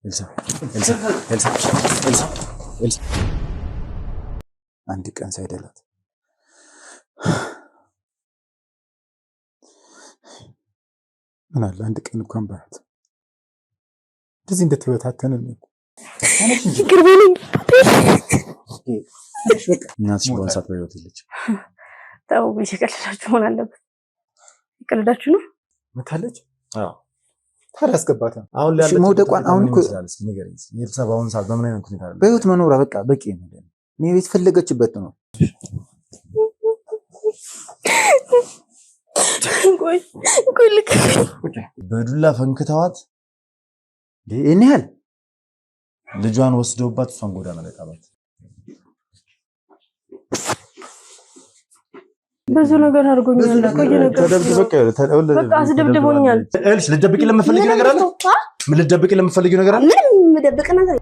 ኤልሳ አንድ ቀን ሳይደላት ምን አለ አንድ ቀን እንኳን ባያት እንደዚህ እንደተበታተንን ነው። ይቅር በለኝ። እናትሽ በወንሳት በህይወት የለችም። ተው እየቀለዳችሁ መሆን አለበት። የቀለዳችሁ ነው መታለች። አዎ ታዲያ አስገባት። አሁን ላይ ያለች መውደቋን አሁን እኮ የቤተሰባውን ሰዓት በምን አይነት ሁኔታ ነው? በህይወት መኖሯ በቃ በቂ ነው። እኔ ቤት ፈለገችበት ነው። ቆይ ልክ በዱላ ፈንክተዋት ይሄን ያህል ልጇን ወስደውባት እሷን ጎዳና ላይ ጣሏት። ብዙ ነገር አድርጎኛል። በቃ አስደብድቦኛል። እልሽ ልትደብቂ ለምትፈልጊው ነገር አለ? ምን ልትደብቂ ለምትፈልጊው ነገር አለ? ምንም የምደብቅ ነገር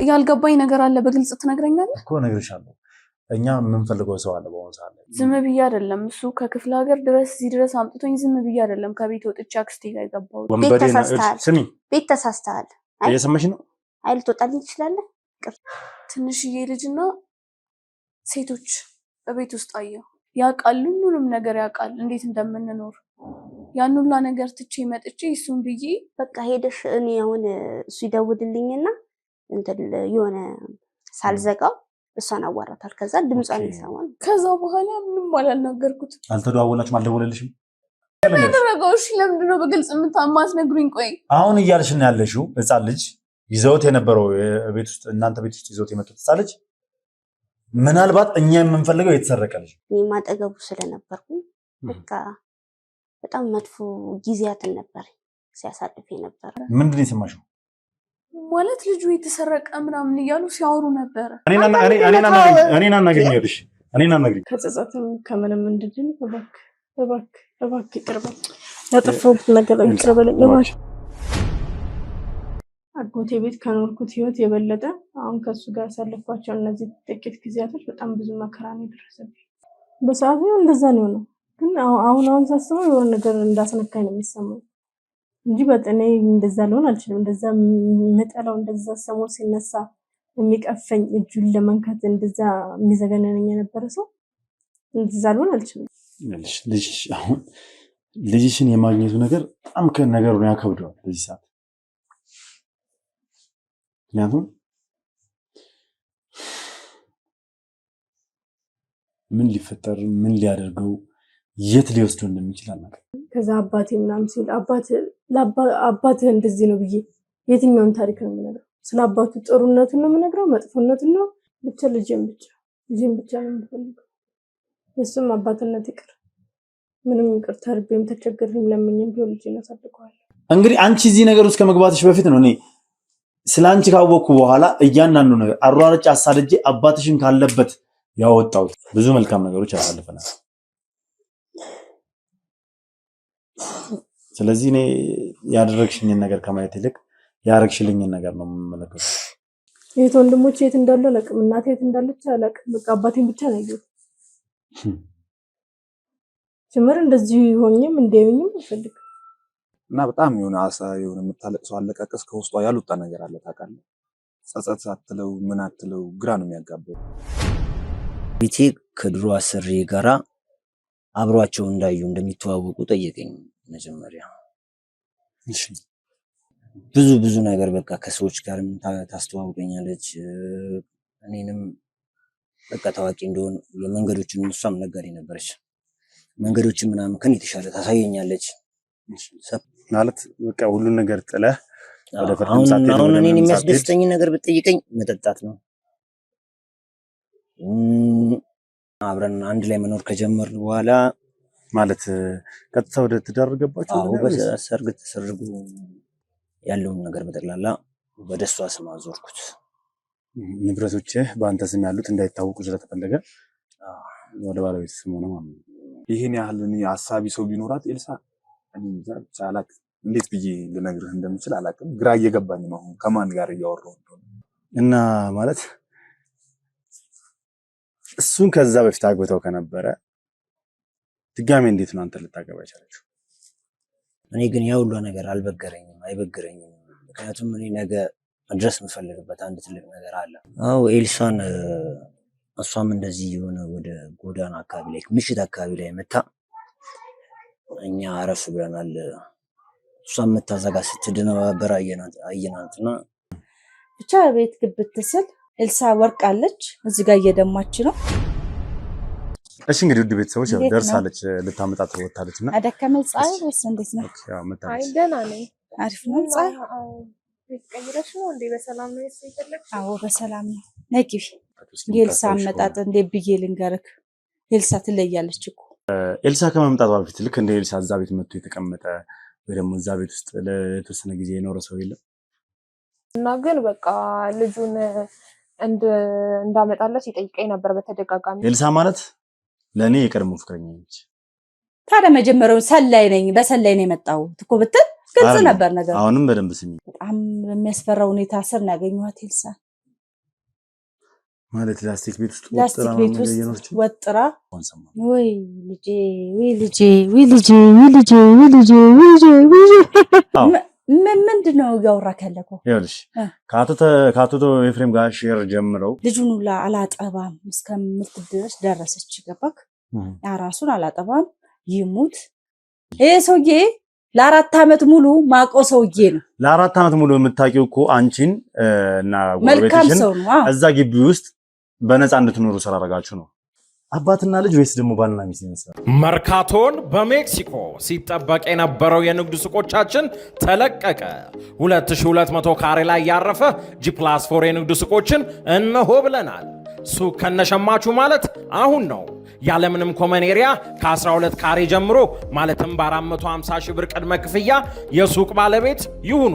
ያልገባኝ ነገር አለ። በግልጽ ትነግረኛለህ እኮ እነግርሻለሁ። እኛ የምንፈልገው ሰው አለ በአሁኑ ሰዓት ላይ። ዝም ብዬ አይደለም እሱ ከክፍለ ሀገር ድረስ እዚህ ድረስ አምጥቶኝ ዝም ብዬ አይደለም ከቤት ወጥቼ አክስቴ ጋር የገባሁት። ስሚ ቤት ተሳስተሃል። እየሰማሽ ነው? አይል ትወጣልኝ ትችላለህ። ትንሽዬ ልጅና ሴቶች በቤት ውስጥ አየሁ። ያውቃል፣ ሁሉንም ነገር ያውቃል፣ እንዴት እንደምንኖር። ያን ሁላ ነገር ትቼ መጥቼ እሱን ብዬ በቃ ሄደሽ እኔ አሁን እሱ ይደውልልኝና እንትን የሆነ ሳልዘጋው እሷን አዋራታል። ከዛ ድምጿን ይሰማል። ከዛ በኋላ ምንም አላናገርኩት። አልተደዋወላችሁም? አልደወለልሽም? ያደረገው እሺ፣ ለምንድን ነው በግልጽ የማትነግሩኝ? ቆይ አሁን እያልሽ ነው ያለሽው ህፃን ልጅ ይዘውት የነበረው ቤት ውስጥ እናንተ ቤት ውስጥ ይዘውት የመጡት ህፃን ልጅ ምናልባት እኛ የምንፈልገው የተሰረቀ ልጅ እኔ ማጠገቡ ስለነበርኩ በቃ በጣም መጥፎ ጊዜያትን ነበር ሲያሳልፍ ነበር። ምንድን ነው የሰማሽው? ማለት ልጁ የተሰረቀ ምናምን እያሉ ሲያወሩ ነበር። እኔና እናገኝልሽ እኔና እናገኝ ከጸጸትም ከምንም እንድድን እባክህ ይቅር በል። ያጠፋሁት ነገር ይቅር በለኝ እባክህ። አጎቴ ቤት ከኖርኩት ህይወት የበለጠ አሁን ከሱ ጋር ያሳለፍኳቸው እነዚህ ጥቂት ጊዜያቶች በጣም ብዙ መከራ ነው የደረሰብኝ። በሰዓቱ እንደዛ ነው ነው፣ ግን አሁን ሳስበው የሆነ ነገር እንዳስነካኝ ነው የሚሰማኝ እንጂ በጥኔ እንደዛ ሊሆን አልችልም። እንደዛ መጠላው እንደዛ ሰሞን ሲነሳ የሚቀፈኝ እጁን ለመንካት እንደዛ የሚዘገነነኝ የነበረ ሰው እንደዛ ሊሆን አልችልም። አሁን ልጅሽን የማግኘቱ ነገር በጣም ከነገሩን ያከብደዋል በዚህ ሰዓት። ምክንያቱም ምን ሊፈጠር ምን ሊያደርገው የት ሊወስደው እንደሚችል አናውቅም። ከዛ አባቴ ምናምን ሲል አባትህ እንደዚህ ነው ብዬ የትኛውን ታሪክ ነው የምነግረው? ስለ አባቱ ጥሩነቱን ነው የምነግረው? መጥፎነቱን ነው? ብቻ ልጄን ብቻ ነው የምፈልገው። እሱም አባትነት ይቅር ምንም ይቅር ተርቤም ተቸግሬም ለምኝም ቢሆን ልጄን አሳድገዋለሁ። እንግዲህ አንቺ እዚህ ነገር ውስጥ ከመግባትሽ በፊት ነው እኔ ስላንቺ ካወቅኩ በኋላ እያንዳንዱ ነገር አሯራጭ አሳድጄ አባትሽን ካለበት ያወጣሁት ብዙ መልካም ነገሮች ያሳልፈናል። ስለዚህ እኔ ያደረግሽኝን ነገር ከማየት ይልቅ ያረግሽልኝን ነገር ነው የምመለከተው። የት ወንድሞቼ የት እንዳሉ አላውቅም፣ እናቴ የት እንዳለች አላውቅም። በቃ አባቴን ብቻ ነው ያየሁት። ጭምር እንደዚህ ሆኜም እንደየኝም አልፈልግም። እና በጣም የሆነ የምታለቅሰው አለቃቀስ ከውስጧ ያልወጣ ነገር አለ ታውቃለህ። ጸጸት አትለው ምን አትለው ግራ ነው የሚያጋባው። ቤቴ ከድሮ አሰሪ ጋራ አብሯቸው እንዳዩ እንደሚተዋወቁ ጠየቀኝ መጀመሪያ። እሺ ብዙ ነገር በቃ ከሰዎች ጋር ታስተዋውቀኛለች። እኔንም በቃ ታዋቂ እንደሆነ የመንገዶችን እሷም ነጋዴ ነበረች። መንገዶችን ምናምን ከኔ የተሻለ ታሳየኛለች። ማለት በቃ ሁሉን ነገር ጥለህ ወደ ፈርም አሁን እኔን የሚያስደስተኝ ነገር ብትጠይቀኝ መጠጣት ነው። አብረን አንድ ላይ መኖር ከጀመርን በኋላ ማለት ቀጥታ ወደ ትዳር ገባችሁ? አዎ በሰርግ ተሰርጉ ያለውን ነገር በጠቅላላ ወደ እሷ ስም አዞርኩት። ንብረቶችህ በአንተ ስም ያሉት እንዳይታወቁ ስለተፈለገ ወደ ባለቤት ስም ሆነ ማለት ነው። ይሄን ያህል እኔ አሳቢ ሰው ቢኖራት ኤልሳ እኔ አላውቅም፣ እንዴት ብዬ ልነግርህ እንደምችል አላውቅም። ግራ እየገባኝ ነው ከማን ጋር እያወራሁ እንደሆነ። እና ማለት እሱን ከዛ በፊት አግብተው ከነበረ ድጋሜ እንዴት ነው አንተ ልታገባ የቻለችው? እኔ ግን ያ ሁሉ ነገር አይበግረኝም። ምክንያቱም እኔ ነገ መድረስ የምፈልግበት አንድ ትልቅ ነገር አለ። አዎ ኤልሳን እሷም እንደዚህ የሆነ ወደ ጎዳና አካባቢ ላይ ምሽት አካባቢ ላይ መታ እኛ አረፍ ብለናል። እሷም መታዘጋ ስትደነባበር አየናትና ብቻ ቤት ግብት ስል ኤልሳ ወርቃለች እዚህ ጋር እየደማች ነው። እሺ እንግዲህ ውድ ቤተሰቦች ያው ደርሳለች ልታመጣት ወጣለችና አደከመኝ ፀሐይ ወይስ እንዴት ነው? ያው መጣች። አይ ደህና ነኝ። አሪፍ ነው ፀሐይ። ቤት ቀይረሽ ነው እንዴ? በሰላም ነው የፈለግሽ? አዎ በሰላም ነው። ነይ ግቢ። ኤልሳ አመጣጥ እንዴ ብዬ ልንገርክ። ኤልሳ ትለያለች እኮ። ኤልሳ ከመምጣቷ በፊት ልክ እንደ ኤልሳ እዛ ቤት መጥቶ የተቀመጠ ወይ ደግሞ እዛ ቤት ውስጥ ለተወሰነ ጊዜ የኖረ ሰው የለም እና ግን በቃ ልጁን እንዳመጣለት ይጠይቀኝ ነበር በተደጋጋሚ። ኤልሳ ማለት ለኔ የቀድሞ ፍቅረኛ ነች። ታዲያ መጀመሪያው ሰላይ ነኝ በሰላይ ነው የመጣው እኮ ብትል ግልጽ ነበር ነገር። አሁንም በደንብ ስሚ። በጣም በሚያስፈራ ሁኔታ ስር ነው ያገኘኋት ኤልሳ። ማለት ላስቲክ ቤት ውስጥ ወጥራ ወይ ልጄ ምንድን ነው እያወራክ ያለከው? ይኸውልሽ ከአቶ ኤፍሬም ጋር ሼር ጀምረው ልጁን ሁላ አላጠባም እስከምትል ድረስ ደረሰች። ገባክ? ራሱን አላጠባም ይሙት። ይሄ ሰውዬ ለ4 ዓመት ሙሉ ማቆ ሰውዬ ነው። ለ4 ዓመት ሙሉ የምታውቂው እኮ አንቺን እና መልካም ሰው ነው። እዛ ግቢ ውስጥ በነፃ እንድትኖሩ ስላደረጋችሁ ነው። አባትና ልጅ ወይስ ደግሞ ባልና ሚስት ይመስላል? መርካቶን በሜክሲኮ ሲጠበቅ የነበረው የንግድ ሱቆቻችን ተለቀቀ። 2200 ካሬ ላይ ያረፈ G+4 የንግድ ሱቆችን እነሆ ብለናል። ሱቅ ከነሸማቹ ማለት አሁን ነው። ያለምንም ኮመን ኤሪያ ከ12 ካሬ ጀምሮ ማለትም በ450 ሺህ ብር ቅድመ ክፍያ የሱቅ ባለቤት ይሁኑ።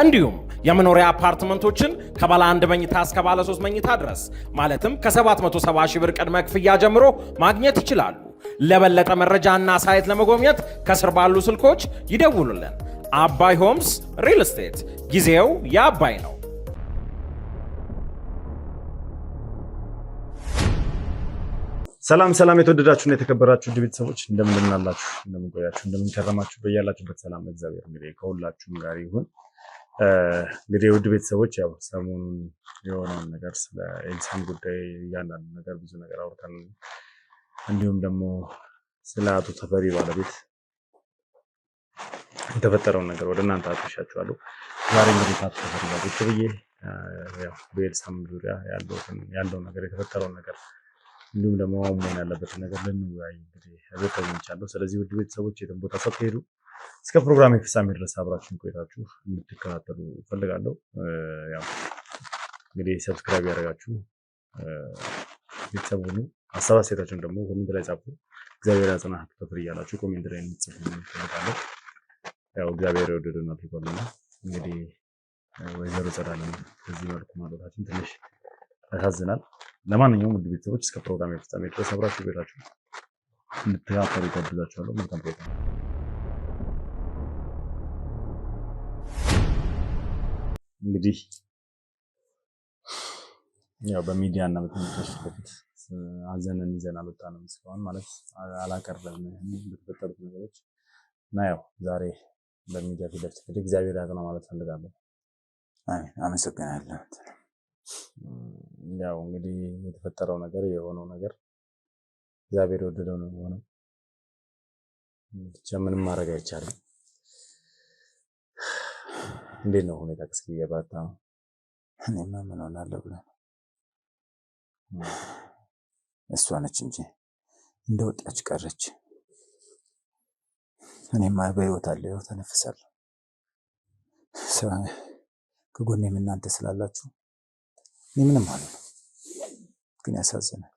እንዲሁም የመኖሪያ አፓርትመንቶችን ከባለ 1 መኝታ እስከ ባለ 3 መኝታ ድረስ ማለትም ከ770 ሺህ ብር ቅድመ ክፍያ ጀምሮ ማግኘት ይችላሉ። ለበለጠ መረጃና ሳይት ለመጎብኘት ከስር ባሉ ስልኮች ይደውሉልን። አባይ ሆምስ ሪል ስቴት፣ ጊዜው የአባይ ነው። ሰላም ሰላም፣ የተወደዳችሁና የተከበራችሁ ውድ ቤተሰቦች እንደምን አላችሁ? እንደምን ቆያችሁ? እንደምን ከረማችሁ? በያላችሁበት ሰላም እግዚአብሔር እንግዲህ ከሁላችሁም ጋር ይሁን። እንግዲህ ውድ ቤተሰቦች ያው ሰሞኑን የሆነውን ነገር ስለ ኤልሳም ጉዳይ እያንዳንዱ ነገር ብዙ ነገር አውርተን እንዲሁም ደግሞ ስለ አቶ ተፈሪ ባለቤት የተፈጠረውን ነገር ወደ እናንተ አጥሻችኋለሁ። ዛሬ እንግዲህ አቶ ተፈሪ ባለቤት ብዬ ያው በኤልሳም ዙሪያ ያለው ነገር የተፈጠረውን ነገር እንዲሁም ደግሞ መሆን ያለበትን ነገር ልንወያይ እንግዲህ ተገኝቻለሁ። ስለዚህ ውድ ቤተሰቦች የትም ቦታ ሳትሄዱ እስከ ፕሮግራም ፍጻሜ ድረስ አብራችሁን ቆይታችሁ እንድትከታተሉ ፈልጋለሁ። ያው እንግዲህ ሰብስክራይብ ያደረጋችሁ ቤተሰቡን ሀሳብ አስተያየታችሁን ደግሞ ኮሜንት ላይ ጻፉ። እግዚአብሔር ያጽናህ ተፈሪ እያላችሁ ኮሜንት ላይ እንድትጽፉ ፈልጋለሁ። ያው እግዚአብሔር የወደደውን አድርጓልና እንግዲህ ወይዘሮ ጸዳለም በዚህ መልኩ ማለታችን ትንሽ ያሳዝናል። ለማንኛውም ውድ ቤተሰቦች እስከ ፕሮግራም ፍጻሜ ድረስ አብራችሁ ቆይታችሁ እንድትከታተሉ ጋብዛችኋለሁ። መልካም ቆይታ። እንግዲህ ያው በሚዲያ እና በተመልካቾች በፊት አዘንን ይዘን አልወጣንም እስካሁን ማለት አላቀረብንም በተፈጠሩት ነገሮች እና ያው ዛሬ በሚዲያ ፊት ለፊት እግዚአብሔር ያጽና ማለት ፈልጋለሁ። አሜን። አመሰግናለሁ። ያው እንግዲህ የተፈጠረው ነገር የሆነው ነገር እግዚአብሔር የወደደው ነው የሆነው። ብቻ ምንም ማድረግ አይቻልም። እንዴት ነው ሁኔታ? እስኪ የባታ እኔማ ምን ሆናለሁ ብለህ እሷ ነች እንጂ እንደወጣች ቀረች። እኔማ በህይወት አለሁ፣ ህይወት ተነፍሳለሁ። ከጎኔም እናንተ ስላላችሁ እኔ ምንም አልሆንም። ግን ያሳዝናል።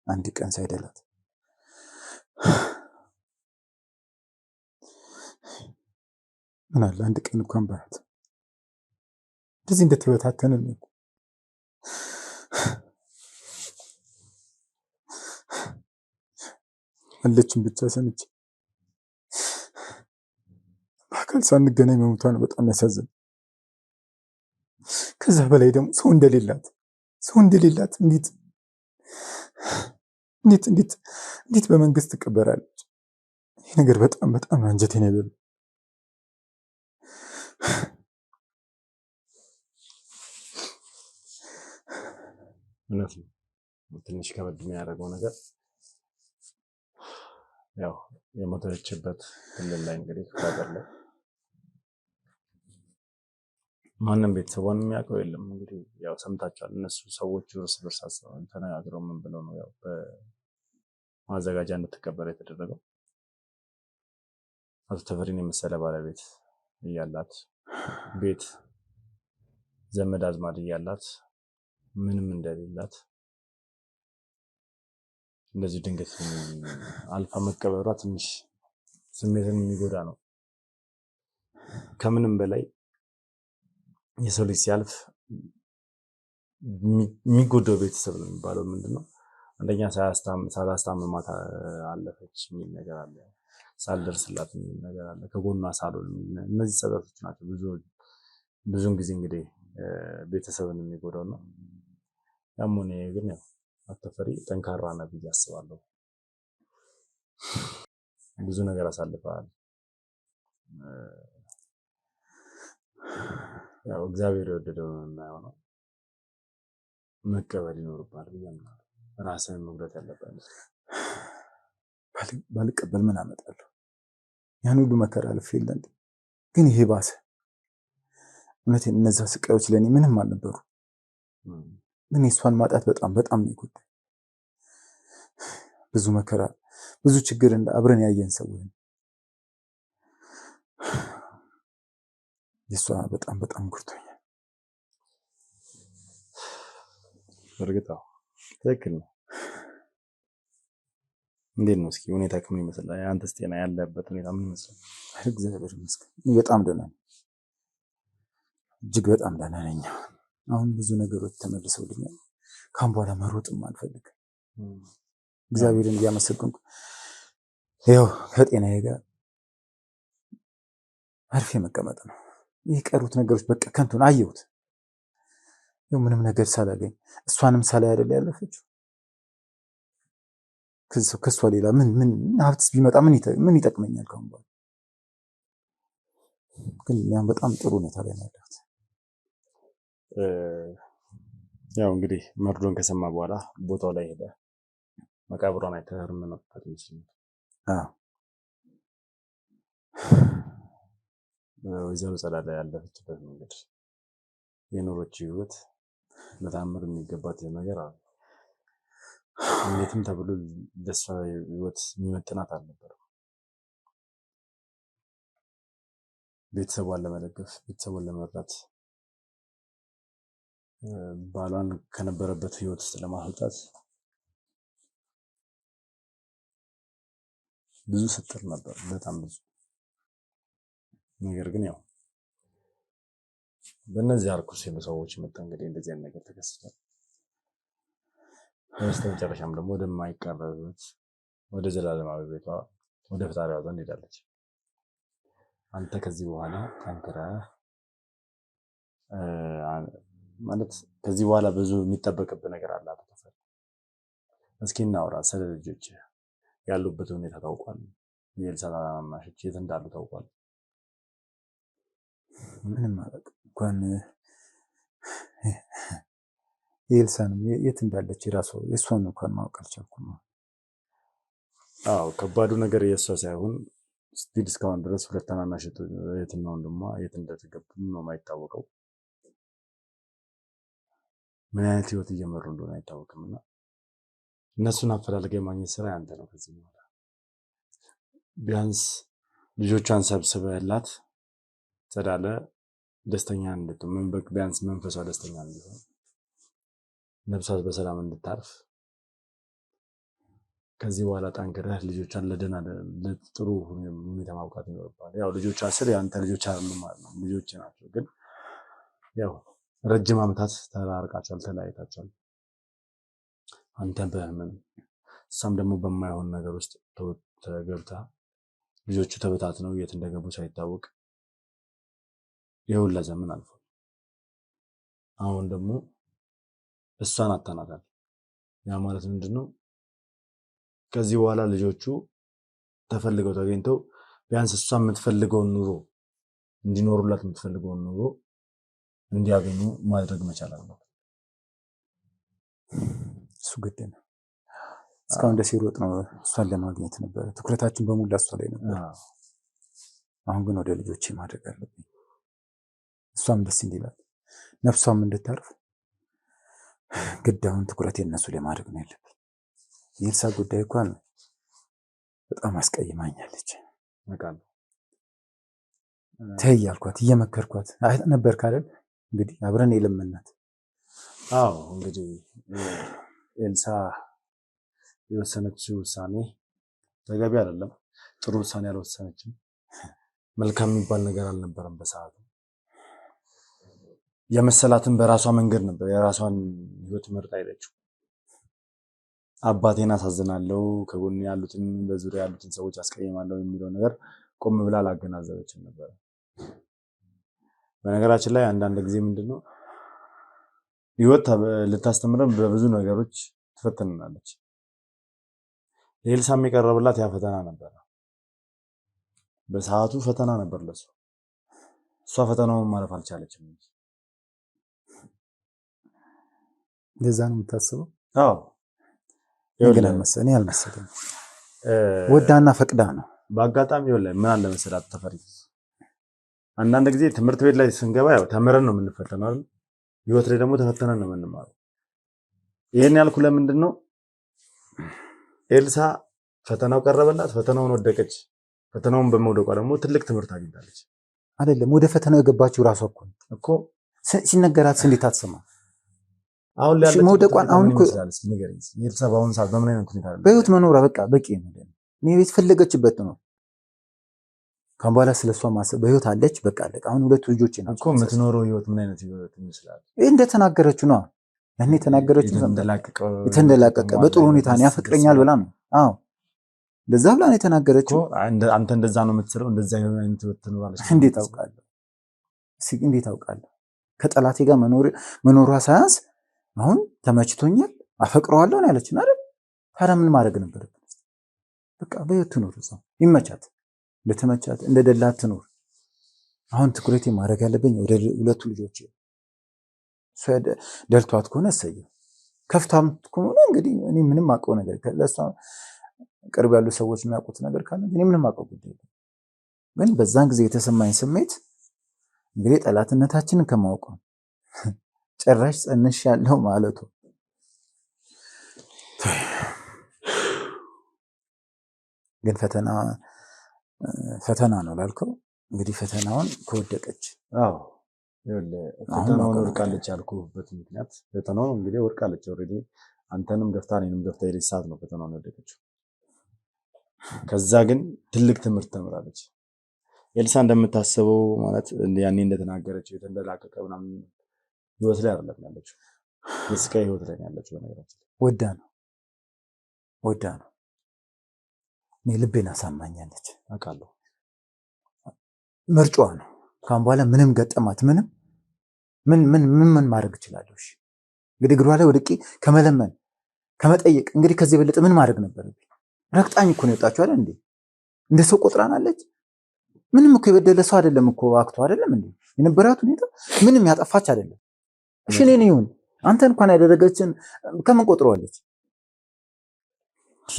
አንድ ቀን ሳይደላት ምን አለ አንድ ቀን እንኳን ባያት እንደዚህ እንደተበታተንን ነው። አለችን ብቻ ሰምቼ በአካል ሳንገናኝ መሞቷ ነው በጣም ያሳዝን። ከዛ በላይ ደግሞ ሰው እንደሌላት እንዴት በመንግስት ትቀበራለች? ይህ ነገር በጣም አንጀቴን ይበላል። እውነት ነው። ትንሽ ከበድ የሚያደርገው ነገር ያው የሞተችበት ክልል ላይ እንግዲህ ሀገር ላይ ማንም ቤተሰቧን የሚያውቀው የለም። እንግዲህ ያው ሰምታችኋል። እነሱ ሰዎቹ እርስ በርሳቸው ተነጋግረው ምን ብለው ነው ያው በማዘጋጃ እንድትቀበር የተደረገው። አቶ ተፈሪን የመሰለ ባለቤት እያላት ቤት ዘመድ አዝማድ እያላት ምንም እንደሌላት እንደዚህ ድንገት አልፋ መቀበሯ ትንሽ ስሜትን የሚጎዳ ነው። ከምንም በላይ የሰው ልጅ ሲያልፍ የሚጎዳው ቤተሰብ ነው የሚባለው ምንድነው? አንደኛ ሳላስታምማት አለፈች የሚል ነገር አለ፣ ሳልደርስላት የሚል ነገር አለ፣ ከጎኗ ሳልሆን። እነዚህ ጸጸቶች ናቸው ብዙውን ጊዜ እንግዲህ ቤተሰብን የሚጎዳው ነው። ያም ሆነ ግን ያው አቶ ተፈሪ ጠንካራ ነው ብዬ አስባለሁ። ብዙ ነገር አሳልፈዋል። ያው እግዚአብሔር የወደደው ነው የማይሆነው። መቀበል ይኖርባል ብዬ አምናለሁ። ራስህን መጉዳት ያለብህ ባልቀበል ምን አመጣለሁ? ያን ሁሉ መከራ አልፌ የለ እንዴ? ግን ይሄ ባሰ። እውነቴን እነዛ ስቃዮች ለእኔ ምንም አልነበሩ። ግን የእሷን ማጣት በጣም በጣም ነው የጎዳኝ። ብዙ መከራ ብዙ ችግር አብረን ያየን ሰው የእሷ በጣም በጣም ጎድቶኛል። በእርግጥ ትክክል ነው። እንዴት ነው እስኪ ሁኔታ ከምን ይመስላል? አንተስ ጤና ያለበት ሁኔታ ምን ይመስላል? እግዚአብሔር ይመስገን በጣም ደህና ነኝ። እጅግ በጣም ደህና ነኝ። አሁን ብዙ ነገሮች ተመልሰውልኛል። ካሁን በኋላ መሮጥም አልፈልግም። እግዚአብሔርን እያመሰገንኩ ያው ከጤናዬ ጋር አርፌ መቀመጥ ነው። የቀሩት ነገሮች በቃ ከንቱን አየሁት። ያው ምንም ነገር ሳላገኝ እሷንም ሳላይ አይደል ያለፈችው። ከሷ ሌላ ምን ሀብትስ ቢመጣ ምን ይጠቅመኛል? ካሁን በኋላ ግን ያን በጣም ጥሩ ሁኔታ ላይ ነው ያለሁት። ያው እንግዲህ መርዶን ከሰማ በኋላ ቦታው ላይ ሄደ። መቃብሯን አይተህ ምን መጣት ይችላል? ወይዘሮ ጸዳለ ያለፈችበት መንገድ የኖሮች ህይወት በታምር የሚገባት ነገር አለ። እንዴትም ተብሎ ለሷ ህይወት የሚመጥናት አልነበረም። ቤተሰቧን ለመደገፍ ቤተሰቧን ለመርዳት ባሏን ከነበረበት ህይወት ውስጥ ለማውጣት ብዙ ስትጥር ነበር፣ በጣም ብዙ። ነገር ግን ያው በእነዚህ አርኩስ ሰዎች መጣ እንግዲህ እንደዚህ አይነት ነገር ተከስቷል። በስተመጨረሻም ደግሞ ወደማይቀርበት ወደ ዘላለማዊ ቤቷ ወደ ፈጣሪዋ ዘንድ ሄዳለች። አንተ ከዚህ በኋላ ጠንክረህ ማለት ከዚህ በኋላ ብዙ የሚጠበቅብህ ነገር አለ። ተፈሪ እስኪ እናውራ ስለ ልጆች ያሉበት ሁኔታ ታውቋል? የኤልሳ ታናናሾች የት እንዳሉ ታውቋል? ምንም አላውቅም። እንኳን የኤልሳንም የት እንዳለች የእሷን እንኳን ማወቅ አልቻልኩም። አዎ ከባዱ ነገር የእሷ ሳይሆን ስቲል እስካሁን ድረስ ሁለት ታናናሽ እህትና ወንድሟ የት እንደተገቡ ነው የማይታወቀው። ምን አይነት ህይወት እየመሩ እንደሆነ አይታወቅም። እና እነሱን አፈላልገህ የማግኘት ስራ ያንተ ነው። ከዚህ በኋላ ቢያንስ ልጆቿን ሰብስበህላት ጸዳለ ደስተኛ እንድትሆን ቢያንስ መንፈሷ ደስተኛ እንዲሆን ነፍሷ በሰላም እንድታርፍ ከዚህ በኋላ ጠንክረህ ልጆቿን ለጥሩ ሁኔታ ማብቃት ይኖርብሃል። ያው ልጆቿ ስል ያንተ ልጆች አይደሉም ማለት ነው፣ ልጆች ናቸው። ግን ያው ረጅም ዓመታት ተራርቃቸዋል፣ ተለያይታቸዋል። አንተ በህመም እሷም ደግሞ በማይሆን ነገር ውስጥ ተገብታ ልጆቹ ተበታትነው የት እንደገቡ ሳይታወቅ የሁላ ዘመን አልፏል። አሁን ደግሞ እሷን አታናታል። ያ ማለት ምንድነው? ከዚህ በኋላ ልጆቹ ተፈልገው ተገኝተው ቢያንስ እሷ የምትፈልገውን ኑሮ እንዲኖሩላት የምትፈልገውን ኑሮ እንዲያገኙ ማድረግ መቻል አለበት። እሱ ግድ ነው። እስካሁን ደስ ይሮጥ ነው እሷን ለማግኘት ነበረ ትኩረታችን በሙላ እሷ ላይ ነበር። አሁን ግን ወደ ልጆቼ ማድረግ አለብኝ። እሷም ደስ እንዲላት ነፍሷም እንድታርፍ ግድ አሁን ትኩረቴን እነሱ ላይ ማድረግ ነው ያለብኝ። የኤልሳ ጉዳይ እንኳን በጣም አስቀይማኛለች። ተይ ያልኳት እየመከርኳት ነበር ካለን እንግዲህ አብረን የለመናት። አዎ እንግዲህ ኤልሳ የወሰነችው ውሳኔ ተገቢ አይደለም። ጥሩ ውሳኔ አልወሰነችም። መልካም የሚባል ነገር አልነበረም። በሰዓቱ የመሰላትን በራሷ መንገድ ነበር የራሷን ህይወት መርጣ ሄደችው። አባቴን አሳዝናለሁ፣ ከጎን ያሉትን በዙሪያ ያሉትን ሰዎች አስቀይማለሁ የሚለው ነገር ቆም ብላ አላገናዘበችም ነበር። በነገራችን ላይ አንዳንድ ጊዜ ምንድነው ህይወት ልታስተምረን በብዙ ነገሮች ትፈትነናለች። ኤልሳም የቀረበላት ያ ፈተና ነበር። በሰዓቱ ፈተና ነበር ለሱ። እሷ ፈተናውን ማለፍ አልቻለችም። ለዛ ነው የምታስበው? አዎ ግን አልመሰለኝ ወዳና ፈቅዳ ነው። በአጋጣሚ ይኸውልህ ምን አለ መሰላት ተፈሪ፣ አንዳንድ ጊዜ ትምህርት ቤት ላይ ስንገባ ያው ተምረን ነው የምንፈተነው አይደል? ህይወት ላይ ደግሞ ተፈተነን ነው የምንማረው። ይሄን ያልኩ ለምንድን ነው ኤልሳ ፈተናው ቀረበላት፣ ፈተናውን ወደቀች። ፈተናውን በመውደቋ ደግሞ ትልቅ ትምህርት አግኝታለች። አይደለም ወደ ፈተናው የገባችው ራሷ እኮ ሲነገራት እንዴት አትሰማ? አሁን ላይ ያለች መውደቋን አሁን እኮ ኤልሳ በአሁኑ ሰዓት በምን አይነት ሁኔታ ነው? በህይወት መኖሯ በቃ በቂ ነው። እኔ ቤት ፈለገችበት ነው። ካም በኋላ ስለሷ ማሰብ በህይወት አለች በቃ አለቀ። አሁን ሁለት ልጆች ናቸው እኮ የምትኖረው ህይወት ምን አይነት ህይወት ይመስላል? እንደተናገረችው ነው ያኔ የተናገረችው። የተንደላቀቀ በጥሩ ሁኔታ ነው ያፈቅረኛል ብላ ነው። አዎ እንደዛ ብላ ነው የተናገረችው። አንተ እንደዛ ነው የምትሰራው፣ እንደዛ አይነት ህይወት ትኖራለች። እንዴት አውቃለሁ? እንዴት አውቃለሁ? ከጠላቴ ጋር መኖሯ ሳያንስ አሁን ተመችቶኛል አፈቅረዋለሁ ነው ያለችን አይደል? ታዲያ ምን ማድረግ ነበረብን? በቃ በህይወት ትኖር እዛው ይመቻት፣ እንደተመቻት እንደደላት ትኖር። አሁን ትኩረቴ ማድረግ ያለብኝ ወደ ሁለቱ ልጆች። እሷ ደልቷት ከሆነ እሰየው፣ ከፍታም ከሆነ እንግዲህ እኔ ምንም አውቀው ነገር ለእሷ ቅርብ ያሉ ሰዎች የሚያውቁት ነገር ካለ እኔ ምንም አውቀው ጉዳይ የለም። ግን በዛን ጊዜ የተሰማኝ ስሜት እንግዲህ ጠላትነታችንን ከማወቅ ጭራሽ ጸንሽ ያለው ማለቱ ግን ፈተና ነው ላልከው እንግዲህ ፈተናውን ከወደቀች አዎ ፈተናውን ወድቃለች ያልኩበት ምክንያት ፈተናውን እንግዲህ ወድቃለች ኦልሬዲ አንተንም ገፍታ እኔንም ገፍታ የሌላ ሰዓት ነው ፈተናውን ወደቀችው። ከዛ ግን ትልቅ ትምህርት ተምራለች። ኤልሳ እንደምታስበው ማለት ያኔ እንደተናገረችው የተንደላቀቀ ምናምን ህይወት ላይ አይደለም ያለችው፣ የስቃይ ህይወት ላይ ያለችው። በነገራችን ወዳ ነው እኔ ልቤን አሳማኛለች አውቃለሁ። ምርጫዋ ነው። ካሁን በኋላ ምንም ገጠማት ምን ማድረግ እችላለሁ? እሺ እንግዲህ እግሯ ላይ ወድቄ ከመለመን ከመጠየቅ እንግዲህ ከዚህ የበለጠ ምን ማድረግ ነበረብኝ? ረግጣኝ እኮ ነው የወጣችው አይደል እንዴ? እንደ ሰው ቆጥራናለች። ምንም እኮ የበደለ ሰው አይደለም እኮ አክቶ አይደለም እንዴ? የነበራት ሁኔታ ምንም ያጠፋች አይደለም። እሺ እኔን ይሁን አንተ እንኳን ያደረገችን ከምን ቆጥረዋለች? እሺ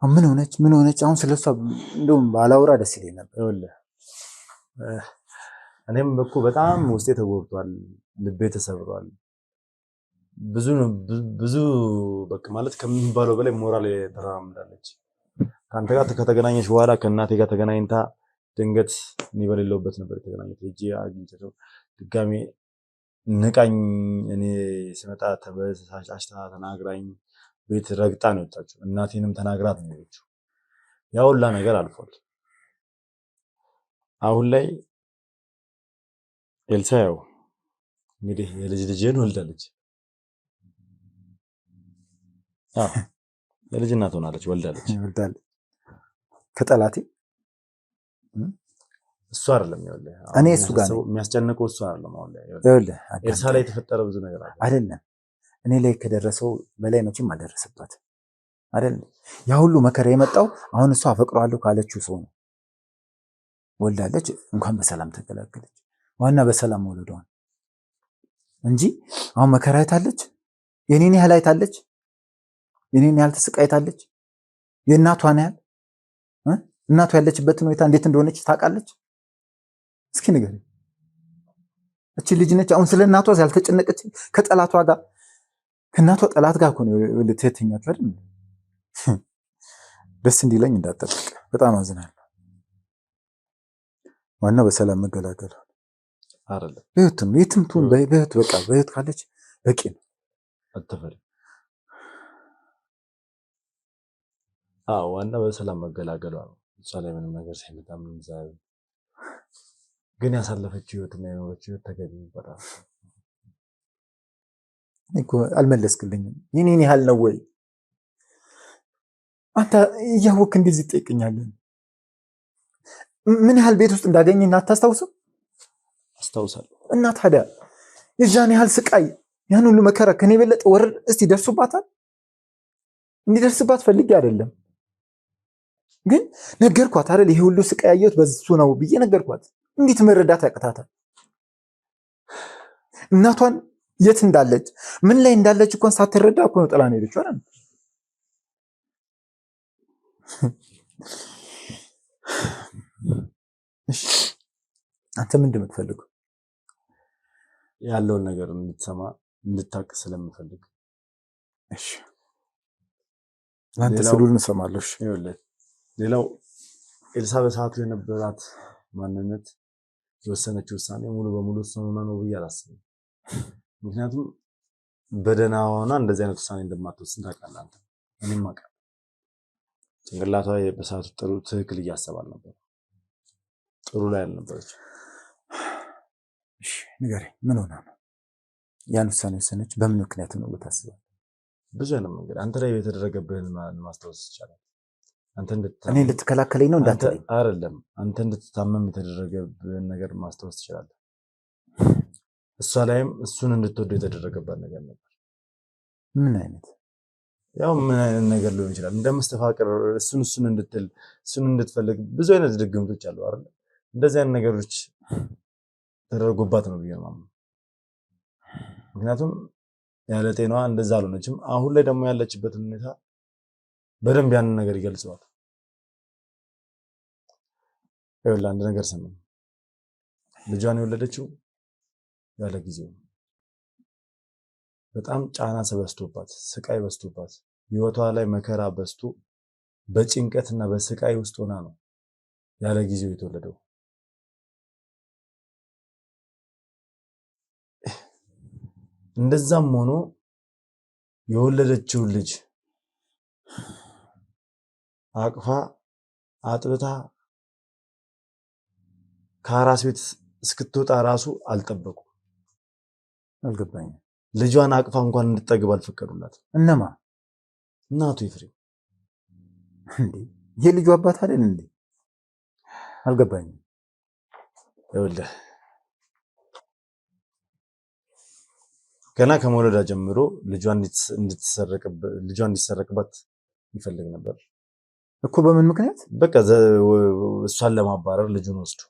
ምን ሆነች? አሁን ስለሷ እንደውም ባላውራ ደስ ይለኝ ነበር። ይኸውልህ እኔም እኮ በጣም ውስጤ ተጎድቷል፣ ልቤ ተሰብሯል። ብዙ በቃ ማለት ከሚባለው በላይ ሞራል ተራምዳለች። ከአንተ ጋር ከተገናኘች በኋላ ከእናቴ ጋር ተገናኝታ ድንገት እኔ በሌለውበት ነበር የተገናኘች። ሂጂ አግኝቻቸው ድጋሜ ንቃኝ፣ እኔ ስመጣ ተበሳጭታ ተናግራኝ ቤት ረግጣ ነው የወጣችው። እናቴንም ተናግራት ነው የወጣችው። ያ ሁላ ነገር አልፏል። አሁን ላይ ኤልሳ ያው እንግዲህ ልጅን ወልዳለች። የልጅ እናት ሆናለች፣ ወልዳለች። ከጠላቴ እሱ አይደለም ይኸውልህ፣ እኔ እሱ ጋር ነው የሚያስጨንቀው እሱ አይደለም። አሁን ላይ ይኸውልህ ኤልሳ ላይ የተፈጠረ ብዙ ነገር አለ አይደለም። እኔ ላይ ከደረሰው በላይ መቼም አልደረሰባት አይደል? ያ ሁሉ መከራ የመጣው አሁን እሷ አፈቅረዋለሁ ካለችው ሰው ነው። ወልዳለች፣ እንኳን በሰላም ተገላገለች። ዋና በሰላም መውለዷን እንጂ አሁን መከራ አይታለች። የኔን ያህል አይታለች? የኔን ያህል ተሰቃይታለች? የእናቷን ያህል እናቷ ያለችበትን ሁኔታ እንዴት እንደሆነች ታውቃለች? እስኪ ንገሪ። እቺ ልጅ ነች አሁን ስለ እናቷ ያልተጨነቀች? ከጠላቷ ጋር ከእናቷ ጠላት ጋር እኮ ነው ትተኛችሁ አይደል? ደስ እንዲለኝ እንዳጠብቅ በጣም አዝናለሁ። ዋናው በሰላም መገላገል አይደለም። በህይወትም የትም ትሁን በህይወት በቃ በህይወት ካለች በቂ ነው። አትፈሪ። ዋናው በሰላም መገላገሏ ነው። እሷ ላይ ምንም ነገር ሳይመጣ ምንም ዛሬ ግን ያሳለፈችው ህይወት እና የኖረችው ህይወት ተገቢ ይባላል እኮ። አልመለስክልኝም። የኔን ያህል ነው ወይ አንተ እያወቅህ እንደዚህ ትጠይቀኛለህ? ምን ያህል ቤት ውስጥ እንዳገኘኝ አታስታውስም? አስታውሳለሁ። እና ታዲያ የዛን ያህል ስቃይ ያን ሁሉ መከራ ከኔ የበለጠ ወረድ እስቲ ደርሱባታል? እንዲደርስባት ፈልጌ አይደለም ግን ነገርኳት አይደል? ይሄ ሁሉ ስቃይ ያየሁት በሱ ነው ብዬ ነገርኳት። እንዴት መረዳት ያቅታታል? እናቷን የት እንዳለች ምን ላይ እንዳለች እንኳን ሳትረዳ እኮ ነው ጥላ ነው ሄደችው አይደል? እሺ አንተ ምንድን ነው የምትፈልገው? ያለውን ነገር እንድትሰማ እንድታቅ ስለምፈልግ። እሺ አንተ ስሉን እንሰማለሁ። እሺ ይኸውልህ፣ ሌላው ኤልሳ በሰዓቱ የነበራት ማንነት የወሰነችው ውሳኔ ሙሉ በሙሉ እሷን ሆና ነው ብዬ አላስብም። ምክንያቱም በደህና ሆና እንደዚህ አይነት ውሳኔ እንደማትወስን ታውቃለህ አንተ፣ እኔም አውቃለሁ። ጭንቅላቷ በሰዓቱ ጥሩ ትክክል እያሰባል ነበር፣ ጥሩ ላይ አልነበረች። እሺ ንገረኝ፣ ምን ሆና ነው ያን ውሳኔ ወሰነች? በምን ምክንያት ነው ብታስበው? ብዙ አይነት መንገድ አንተ ላይ የተደረገብህን ማስታወስ ይቻላል። እኔ እንድትከላከለኝ ነው እንዳትለኝ አይደለም፣ አንተ እንድትታመም የተደረገብህን ነገር ማስታወስ ትችላለህ። እሷ ላይም እሱን እንድትወደው የተደረገባት ነገር ነበር። ምን አይነት ያው ምን አይነት ነገር ሊሆን ይችላል? እንደመስተፋቅር እሱን እንድትል እሱን እንድትፈልግ ብዙ አይነት ድግምቶች አሉ አይደል? እንደዚህ አይነት ነገሮች ተደርጎባት ነው ብዬ ነው የማምነው። ምክንያቱም ያለ ጤናዋ እንደዛ አልሆነችም። አሁን ላይ ደግሞ ያለችበትን ሁኔታ በደንብ ያንን ነገር ይገልጸዋል። ይኸውልህ አንድ ነገር ሰማኝ። ልጇን የወለደችው ያለ ጊዜው በጣም ጫና በዝቶባት ስቃይ በዝቶባት ህይወቷ ላይ መከራ በዝቶ በጭንቀትና በስቃይ ውስጥ ሆና ነው ያለ ጊዜው የተወለደው። እንደዛም ሆኖ የወለደችውን ልጅ አቅፋ አጥብታ ከአራስ ቤት እስክትወጣ ራሱ አልጠበቁም። አልገባኝም። ልጇን አቅፋ እንኳን እንድትጠግብ አልፈቀዱላት። እነማ? እናቱ ኤፍሬም። እንዴ የልጁ አባት አይደል እንዴ? አልገባኝም። ይኸውልህ ገና ከመውለዳ ጀምሮ ልጇ እንዲሰረቅባት ይፈልግ ነበር እኮ። በምን ምክንያት? በቃ እሷን ለማባረር ልጁን ወስዶ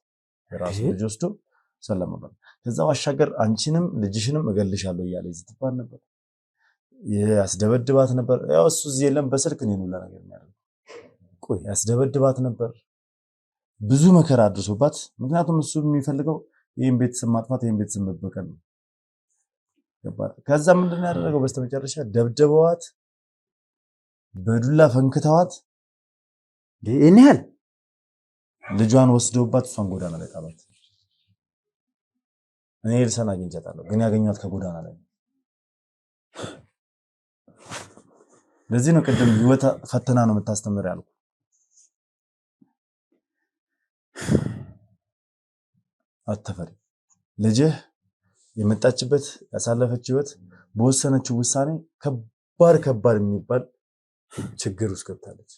የራሱ ልጅ ወስዶ እሷን ለማባረር፣ ከዛ ባሻገር አንቺንም ልጅሽንም እገልሻለሁ እያለ ይዝትባት ነበር፣ ያስደበድባት ነበር። ያው እሱ እዚህ የለም በስልክ ነው ሁላ ነገር የሚያደርገው። ቆይ ያስደበድባት ነበር፣ ብዙ መከራ አድርሶባት። ምክንያቱም እሱ የሚፈልገው ይሄን ቤተሰብ ማጥፋት፣ ይሄን ቤተሰብ መበቀል ነው። ከዛ ምንድነው ያደረገው? በስተመጨረሻ ደብድበዋት፣ በዱላ ፈንክተዋት፣ ይሄን ያህል ልጇን ወስደውባት እሷን ጎዳና ላይ ጣሏት። እኔ ኤልሳን አግኝቻታለሁ፣ ግን ያገኘኋት ከጎዳና ላይ። ለዚህ ነው ቅድም ህይወት ፈተና ነው የምታስተምር ያልኩ። አትፈሪ። ልጅህ የመጣችበት ያሳለፈች ህይወት በወሰነችው ውሳኔ ከባድ የሚባል ችግር ውስጥ ገብታለች።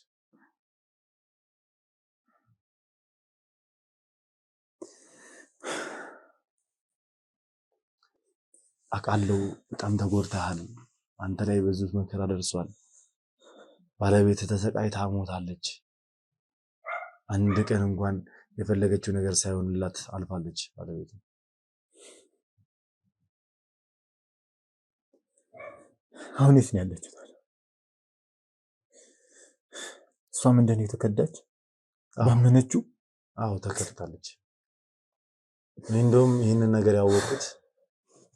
አውቃለሁ በጣም ተጎድተሃል። አንተ ላይ ብዙ መከራ ደርሷል። ባለቤት ተሰቃይታ ሞታለች። አንድ ቀን እንኳን የፈለገችው ነገር ሳይሆንላት አልፋለች ባለቤት። አሁን የት ነው ያለችው? እሷም እንደኔ የተከዳች ባመነችው? አዎ ተከድታለች። እኔ እንደውም ይህንን ነገር ያወቁት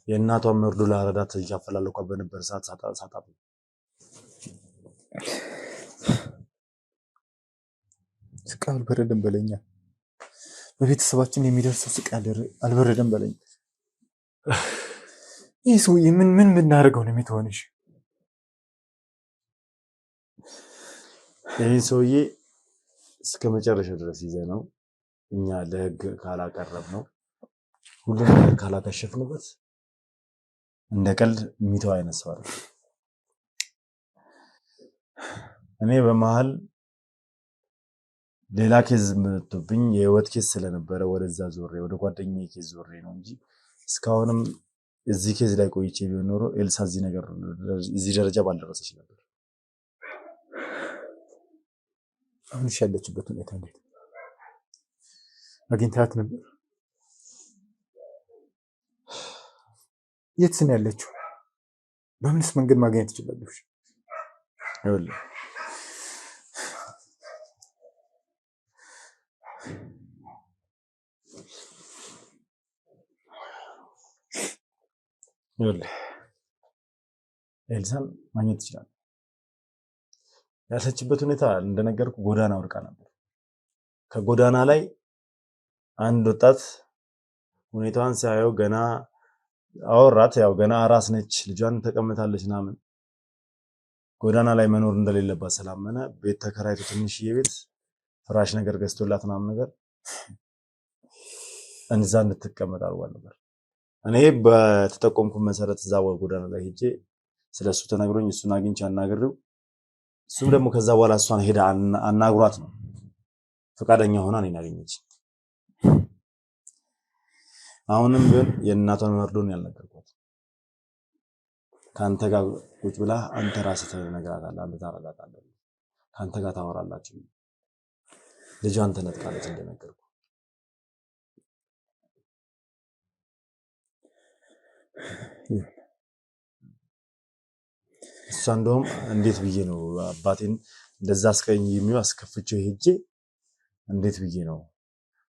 የእናቷን መርዶ ላረዳት እያፈላለኳ በነበር ሰዓት ሳጣ ስቃይ አልበረደም በለኛ። በቤተሰባችን የሚደርሰው ስቃይ አልበረደም በለኛ። ይህ ሰውዬ ምን ብናደርገው ነው የሚተወንሽ? ይህ ሰውዬ እስከ መጨረሻ ድረስ ይዘህ ነው እኛ ለህግ ካላቀረብ ነው ሁሉም ነገር ካላከሸፍንበት እንደ ቀልድ የሚተው አይነት ሰው አይደለም። እኔ በመሀል ሌላ ኬዝ መጥቶብኝ የህይወት ኬዝ ስለነበረ ወደዛ ዞሬ ወደ ጓደኛዬ ኬዝ ዞሬ ነው እንጂ እስካሁንም እዚህ ኬዝ ላይ ቆይቼ ቢሆን ኖሮ ኤልሳ እዚህ ደረጃ ባልደረሰች ነበር። አሁን ያለችበት ሁኔታ እንዴት? አግኝታት ነበር? የት ነው ያለችው? በምንስ መንገድ ማግኘት ትችላለሽ? ይኸውልህ ኤልሳን ማግኘት ትችላለህ። ያለችበት ሁኔታ እንደነገርኩ ጎዳና ወድቃ ነበር። ከጎዳና ላይ አንድ ወጣት ሁኔታዋን ሲያየው ገና አወራት። ያው ገና አራስ ነች፣ ልጇን ተቀምጣለች ምናምን ጎዳና ላይ መኖር እንደሌለባት ስላመነ ቤት ተከራይቶ ትንሽዬ ቤት ፍራሽ ነገር ገዝቶላት ምናምን ነገር እንዛ እንድትቀመጥ አድርጓል ነበር። እኔ በተጠቆምኩ መሰረት እዛ ጎዳና ላይ ሄጄ ስለሱ ተነግሮኝ እሱን አግኝቼ አናግሬው እሱም ደግሞ ከዛ በኋላ እሷን ሄዳ አናግሯት ነው ፈቃደኛ ሆና እኔን አገኘች። አሁንም ግን የእናቷን መርዶን ያልነገርኳት ካንተ ጋር ቁጭ ብላ አንተ ራስህ ትነግራታለህ፣ አንተ ታረጋታለህ፣ ካንተ ጋር ታወራላችሁ። ልጇን ተነጥቃለች እንደነገርኩ። እሷ እንደውም እንዴት ብዬ ነው አባቴን እንደዛ አስቀይሜው አስከፍቼው ሄጄ እንዴት ብዬ ነው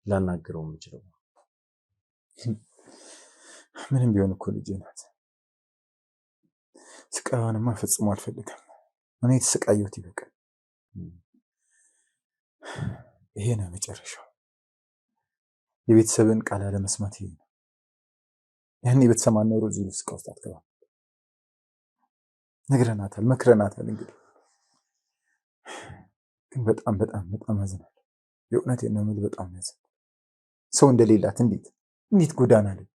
ላናግረው የምችለው? ምንም ቢሆን እኮ ልጄ ናት። ስቃዩንማ ፈጽሞ አልፈልግም። እኔ የተሰቃየሁት ይበቃል። ይሄ ነው መጨረሻው። የቤተሰብን ቃል አለመስማት ይሄ ነው። ያኔ ቤተሰብ ማነው እዚህ ውስጥ ውስጥ አትገባም። ነግረናታል፣ መክረናታል። እንግዲህ ግን በጣም በጣም በጣም አዝናለሁ። የእውነቴን ነው የምልህ፣ በጣም ያዝናል። ሰው እንደሌላት እንዴት ጎዳና ላይ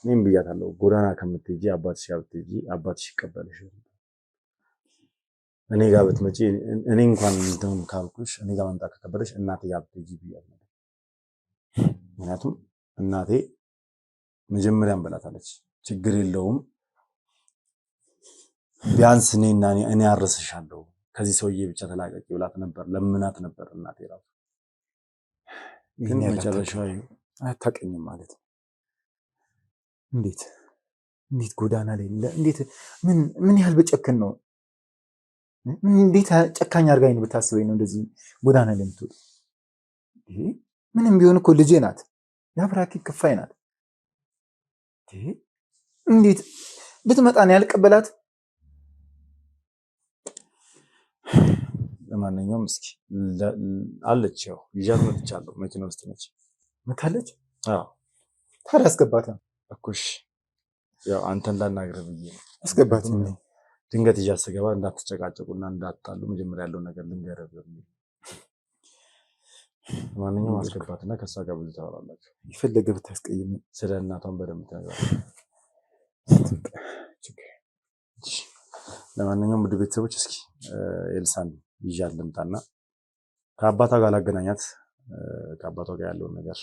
እኔም ብያታለሁ። ጎዳና ከምትሄጂ አባትሽ ጋር ብትሄጂ አባትሽ ይቀበልሽ። እኔ ጋር ብትመጪ እኔ እንኳን እንደውም ካልኩሽ እኔ ጋር መምጣት ከከበደሽ እናቴ ጋር ብትሄጂ ብያለሁ። ምክንያቱም እናቴ መጀመሪያም በላታለች ችግር የለውም ቢያንስ እኔ አርስሻለሁ ከዚህ ሰውዬ ብቻ ተላቀቂ ብላት ነበር፣ ለምናት ነበር እናቴ ራሱ። ግን መጨረሻው አታውቅኝም ማለት ነው። እንዴት ጎዳና ላይ እንዴት ምን ያህል በጨክን ነው? እንዴት ጨካኝ አድርጋኝ ነው ብታስበኝ ነው እንደዚህ ጎዳና ላይ የምትወጣ? ምንም ቢሆን እኮ ልጄ ናት፣ የአብራኪ ክፋይ ናት። እንዴት ብትመጣ ነው ያልቀበላት? ለማንኛውም እስኪ አለች፣ ያው ይዣት መጥቻለሁ። መኪና ውስጥ ነች። መታለች? አዎ። ታዲያ አስገባት እኮሽ። ያው አንተን ላናግርህ ብዬ ነው። አስገባት። ድንገት ይዣት ስገባ እንዳትጨቃጨቁና እንዳትጣሉ መጀመሪያ ያለው ነገር ልንገርህ በሚል። ለማንኛውም አስገባትና ከእሷ ጋር ብዙ ታወራላችሁ። የፈለገ ብታስቀይም ስለ እናቷን በደንብ ትነግራለህ። ለማንኛውም ውድ ቤተሰቦች እስኪ ኤልሳን ይዣት ልምጣና ከአባቷ ጋር ላገናኛት። ከአባቷ ጋር ያለውን ነገር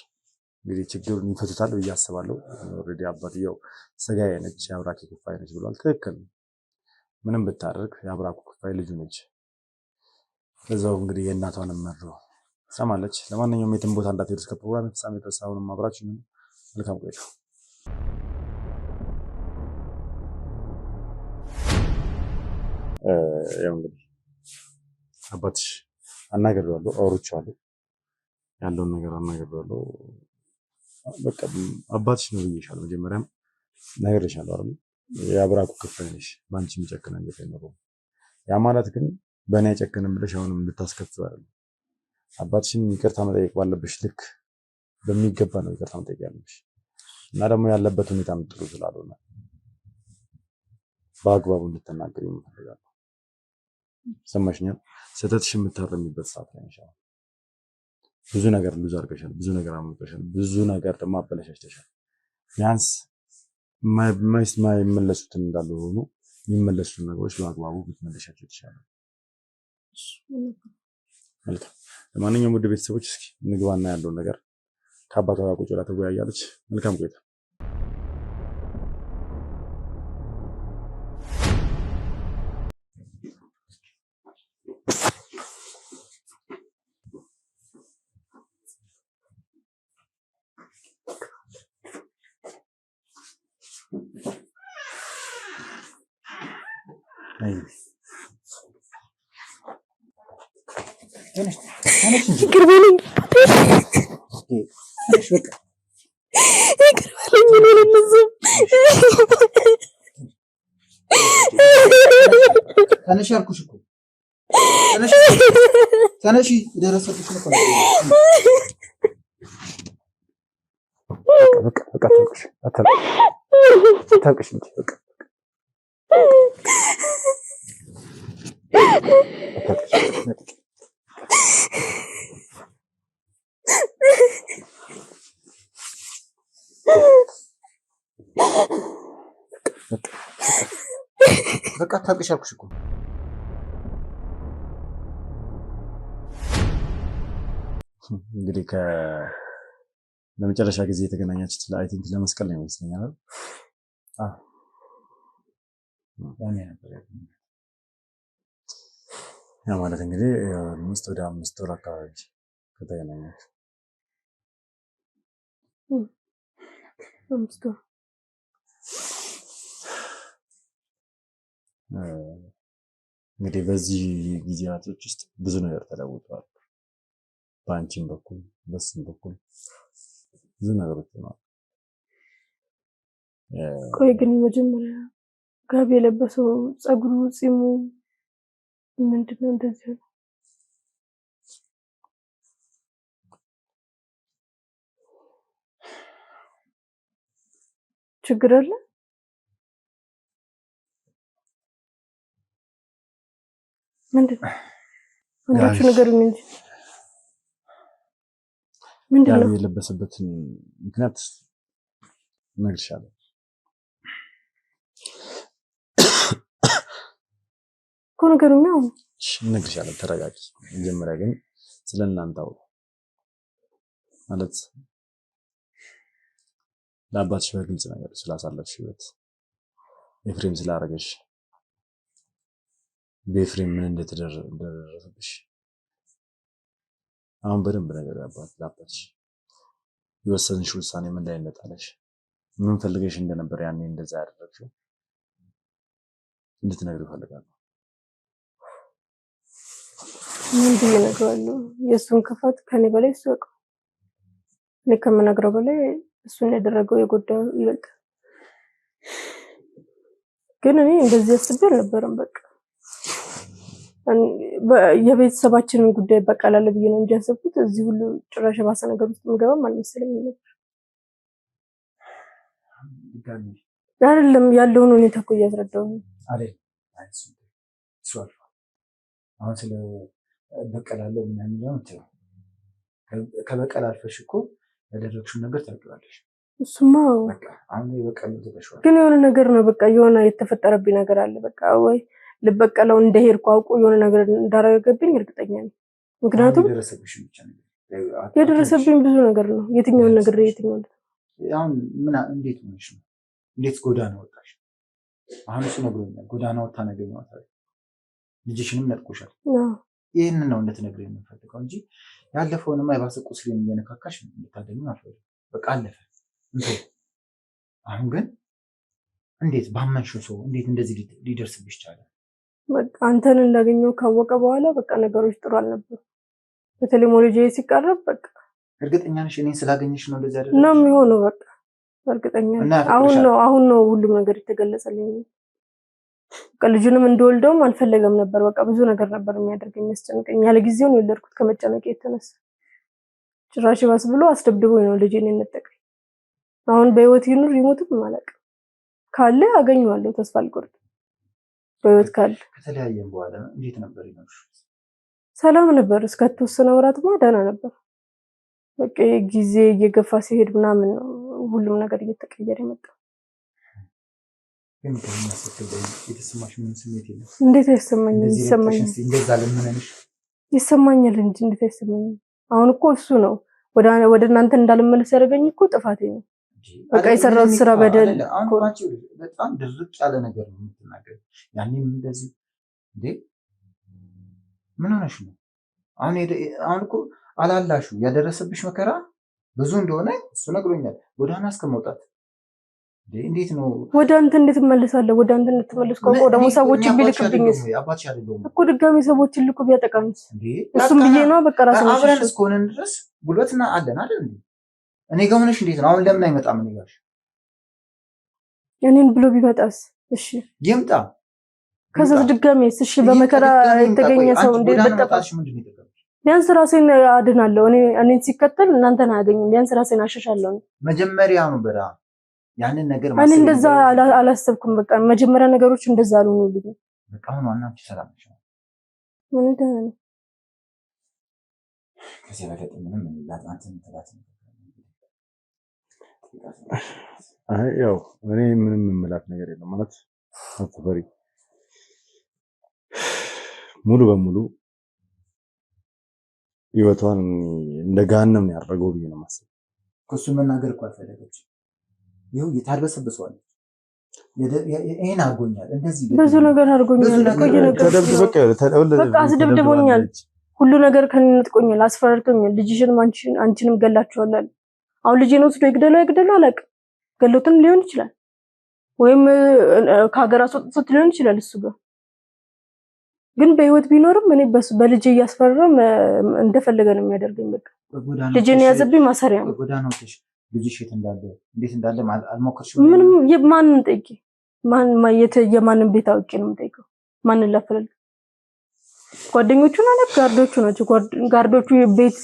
እንግዲህ ችግሩን ይፈቱታል ብዬ አስባለሁ። ኦልሬዲ አባትየው ስጋዬ ነች የአብራኬ ክፋይ ነች ብሏል። ትክክል። ምንም ብታደርግ የአብራኩ ክፋይ ልጁ ነች። እዛው እንግዲህ የእናቷንም መርዶ ሰማለች። ለማንኛውም የትም ቦታ እንዳትሄዱ እስከ ፕሮግራም ፍጻሜ ድረስ አሁንም አብራችሁ መልካም ቆይታ። ያው እንግዲህ አባትሽ አናግሬዋለሁ፣ አውርቼዋለሁ፣ ያለውን ነገር አናግሬዋለሁ። በቃ አባትሽ ነው ብዬሻለሁ። መጀመሪያም ነግሬሻለሁ አይደል? የአብራኩ ክፍል ነሽ፣ በአንቺ የሚጨክን አንጀት አይኖረውም። ያ ማለት ግን በእኔ አይጨክንም ብለሽ አሁንም እንድታስከፍል አይደለም። አባትሽን ይቅርታ መጠየቅ ባለብሽ ልክ በሚገባ ነው ይቅርታ መጠየቅ ያለብሽ እና ደግሞ ያለበት ሁኔታ ጥሩ ስላልሆነ በአግባቡ እንድትናገሪ እፈልጋለሁ። ሰማሽኛል? ስህተትሽ የምታረሚበት ሰዓት ላይ ነሽ። ብዙ ነገር ሉዝ አድርገሻል፣ ብዙ ነገር አምልጦሻል፣ ብዙ ነገር ደግሞ አበላሽተሻል። ቢያንስ የማይመለሱትን እንዳሉ ሆኖ የሚመለሱትን ነገሮች በአግባቡ ብትመለሻቸው ይችላል። መልካም። ለማንኛውም ውድ ቤተሰቦች እስኪ እንግባና ያለውን ነገር ከአባቷ ጋር ቁጭ ብላ ትወያያለች። መልካም ቆይታ። ይቅር በለኝ ተነሽ አልኩሽ እኮ ተነሽ። የደረሰብሽ ነው። በቃ አታልቅሽ እንጂ በቃ በቃ አታልቅሽ አልኩሽ እኮ። እንግዲህ ለመጨረሻ ጊዜ የተገናኛችሁት አይ ቲንክ ለመስቀል ነው ይመስለኛል። ያ ማለት እንግዲህ አምስት ወደ 5 ወር አካባቢ ከተገናኛችሁ 5 ወር እንግዲህ በዚህ ጊዜያቶች ውስጥ ብዙ ነገር ተለውጧል። በአንቺም በኩል በሱም በኩል ብዙ ነገሮች ነው። ቆይ ግን መጀመሪያ ጋቢ የለበሰው ፀጉሩ ፂሙ ምንድነው እንደዚህ ነው? ችግር አለ? ምንድነው? አንዳችሁ ነገር ምን እንጂ ምንድነው? ጋቢ የለበሰበትን ምክንያት እነግርሻለሁ። ነገሩ ነው። እሺ እነግርሻለሁ። ተረጋጊ። መጀመሪያ ግን ስለእናንተ አውሩ። ማለት ለአባትሽ በግልጽ ነገር ስላሳለፍሽ ህይወት ኤፍሬም ስላደረገሽ በኤፍሬም ምን እንደተደረሰብሽ አሁን በደንብ ነገር ለአባትሽ የወሰንሽ ውሳኔ ምን ላይ እንደጣለሽ ምን ፈልገሽ እንደነበር ያኔ እንደዛ ያደረግሽው እንድትነግሪው እፈልጋለሁ። ምን ብዬ እነግረዋለሁ? የእሱን ክፋት ከኔ በላይ እሱ ያውቃል። እኔ ከምነግረው በላይ እሱን ያደረገው የጎዳው ይበልጣል። ግን እኔ እንደዚህ አስቤ አልነበረም። በቃ የቤተሰባችንን ጉዳይ በቃላለ ብዬ ነው እንጂ ያሰብኩት እዚህ ሁሉ ጭራሽ ባሰ ነገር ውስጥ ምገባም አልመሰለኝም ነበር። አይደለም ያለውን ሁኔታ እኮ እያስረዳሁ ነው። አይደል አሁን ስለ በቀላለሁ ምናምን ነው እንትን ከበቀል አልፈሽ እኮ ያደረግሽው ነገር ታውቂዋለሽ። እሱማ በቃ አሁን የበቀል ተደሽዋል። ግን የሆነ ነገር ነው በቃ የሆነ የተፈጠረብኝ ነገር አለ። በቃ ወይ ልበቀለው እንደሄድኩ አውቆ የሆነ ነገር እንዳረጋገብኝ እርግጠኛ ነኝ። ምክንያቱም የደረሰብኝ ብዙ ነገር ነው። የትኛውን ነገር የትኛውን አሁን ምን እንዴት ሆነሽ ነው? እንዴት ጎዳና ወጣሽ? አሁን እሱ ነግሮኛል። ጎዳና ወጣ ነገር ነው ታዲያ ልጅሽንም ነጥቆሻል። ይሄንን ነው እንድትነግሪኝ የምፈልገው እንጂ ያለፈውንማ የባሰ ቁስሌን እየነካካሽ እንድታደሚው አልፈልግም። በቃ አለፈ። አሁን ግን እንዴት ባመንሽው ሰው እንዴት እንደዚህ ሊደርስብሽ ቻለ? በቃ አንተን እንዳገኘው ካወቀ በኋላ በቃ ነገሮች ጥሩ አልነበሩ። በተለይ ሞሎጂ ሲቀርብ በቃ እርግጠኛ ነሽ እኔን ስላገኘሽ ነው እንደዚህ አይደለም ነው የሚሆነው? በቃ እርግጠኛ አሁን ነው ሁሉም ነገር የተገለጸልኝ። በቃ ልጁንም እንደወልደውም አልፈለገም ነበር። በቃ ብዙ ነገር ነበር የሚያደርገኝ የሚያስጨንቀኝ። ያለ ጊዜው ነው የወለድኩት ከመጨነቅ የተነሳ ጭራሽ ባስ ብሎ አስደብድቦኝ ነው ልጄን የነጠቀኝ። አሁን በህይወት ይኑር ይሞትም አላውቅም። ካለ አገኘዋለሁ፣ ተስፋ አልቆርጥም። በህይወት ካለ ከተለያየን በኋላ እንዴት ነበር ይኖርሽ? ሰላም ነበር እስከተወሰነ ወራትማ ደህና ነበር። በቃ ጊዜ እየገፋ ሲሄድ ምናምን ነው ሁሉም ነገር እየተቀየረ የመጣው። ግን የተሰማሽ ምንም ስሜት የለም? እንዴት አይሰማኝም? ይሰማኛል። እንደዛ ለምንነሽ ይሰማኛል እንጂ እንዴት አይሰማኝም? አሁን እኮ እሱ ነው ወደ እናንተ እንዳልመለስ ያደረገኝ እኮ ጥፋቴ ነው። በቃ የሰራሁት ስራ በደል። አሁን አንቺ በጣም ድርቅ ያለ ነገር ነው የምትናገር። ያኔም እንደዚህ እንዴ ምን ሆነሽ ነው? አሁን እኮ አላላሹ ያደረሰብሽ መከራ ብዙ እንደሆነ እሱ ነግሮኛል። ጎዳና እስከመውጣት እንዴት ነው ወደ አንተ እንዴት እመለሳለሁ? ወደ አንተ እንድትመለስ ቆቆ ደግሞ ሰዎች ቢልክብኝስ አባትሽ አይደለም እኮ ድጋሚ ሰዎች ልኩ ቢያጠቃንስ? እሱም ብዬ ነው በቃ ራስሽ አብረን እስከሆነን ድረስ ጉልበትና አለን አይደል እንዴ? እኔ ጋር ሆነሽ እንዴት ነው አሁን ለምን አይመጣም? እኔ ጋር እኔን ብሎ ቢመጣስ? እሺ ይምጣ። ከዛ ድጋሚስ? እሺ በመከራ የተገኘ ሰው እንዴት በጠፋሽ? ቢያንስ ራሴን አድናለሁ። እኔን ሲከተል እናንተን አያገኝም። ቢያንስ ራሴን አሸሻለሁ። መጀመሪያ ነው በራ ያንን ነገር እኔ እንደዛ አላሰብኩም። በቃ መጀመሪያ ነገሮች እንደዛ አልሆኑልኝም። በቃ አሁን ዋናው ሰላም ነሽ? ምን ደህና ነኝ። ከዚህ በለጠ ምንም ላጣንተን ተላት ነው። ያው እኔ ምንም የምላት ነገር የለም ማለት አትፈሪ። ሙሉ በሙሉ ህይወቷን እንደ ገሃነም ነው ያደረገው ብዬ ነው የማስበው። ከሱ መናገር እኮ አልፈለገች። ይኸው የታድበሰብሰዋል። ይሄን አድርጎኛል፣ እንደዚህ ብዙ ነገር አድርጎኛል እኮ በቃ አስደብድቦኛል። ሁሉ ነገር ከኔ ነጥቆኛል፣ አስፈራርቶኛል። ልጅሽንም አንቺንም ገላችኋል። አሁን ልጄን ወስዶ ይግደለው አላውቅም። ገሎትም ሊሆን ይችላል ወይም ከሀገር አስወጥቶት ሊሆን ይችላል። እሱ ጋር ግን በህይወት ቢኖርም እኔ በልጄ እያስፈራራ እንደፈለገ ነው የሚያደርገኝ። በቃ ልጄን ያዘብኝ ማሰሪያ ነው። ጎዳናውሽ ልጅሽ የት እንዳለ እንዴት እንዳለ አልሞከርሽም? ምንም ማንን ጠይቄ የማንን ቤት አውቄ ነው የምጠይቀው? ማንን ላፈላል? ጓደኞቹን አለ ጋርዶቹ ናቸው። ጋርዶቹ ቤት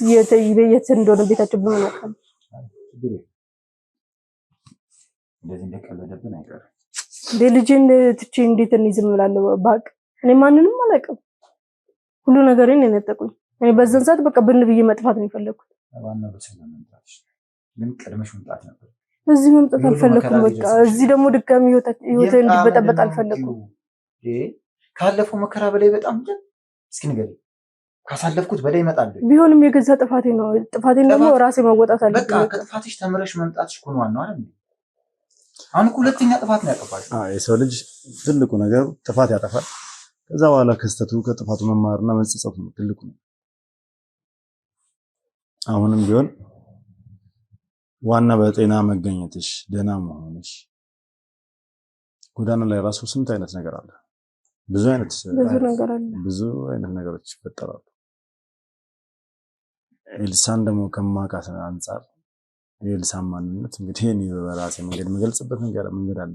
የት እንደሆነ ቤታቸው በምን ያውቃሉ? እንደዚህ እንደቀለደብን አይቀርም። ልጄን ትቼ እንዴት ዝም እላለሁ? ባቅ እኔ ማንንም አላውቅም። ሁሉ ነገሬን የነጠቁኝ። እኔ በዛን ሰዓት በቃ ብን ብዬ መጥፋት ነው የፈለኩት። ዋናው በሰላም መምጣትሽ ግን ቀድመሽ መምጣት ነበር። እዚህ መምጣት አልፈለኩም። በቃ እዚህ ደግሞ ድጋሚ ህይወቴ እንዲበጠበጥ አልፈለኩም። ካለፈው መከራ በላይ በጣም እስኪ ንገሪኝ፣ ካሳለፍኩት በላይ ይመጣል። ቢሆንም የገዛ ጥፋቴ ነው። ጥፋቴን ደግሞ ራሴ መወጣት አለብኝ። በቃ ከጥፋትሽ ተምረሽ መምጣትሽ እኮ ነው ዋናው አይደል? አሁን እኮ ሁለተኛ ጥፋት ነው ያጠፋሽው። የሰው ልጅ ትልቁ ነገር ጥፋት ያጠፋል። ከዛ በኋላ ከጥፋቱ መማርና መጸጸት ነው ትልቁ ነው። አሁንም ቢሆን ዋና በጤና መገኘትሽ፣ ደህና መሆንሽ። ጎዳና ላይ ራሱ ስንት አይነት ነገር አለ። ብዙ አይነት ነገሮች ይፈጠራሉ። ኤልሳን ደግሞ ከማውቃት አንጻር የኤልሳን ማንነት እንግዲህ እኔ በራሴ መንገድ የምገልጽበት መንገድ አለ።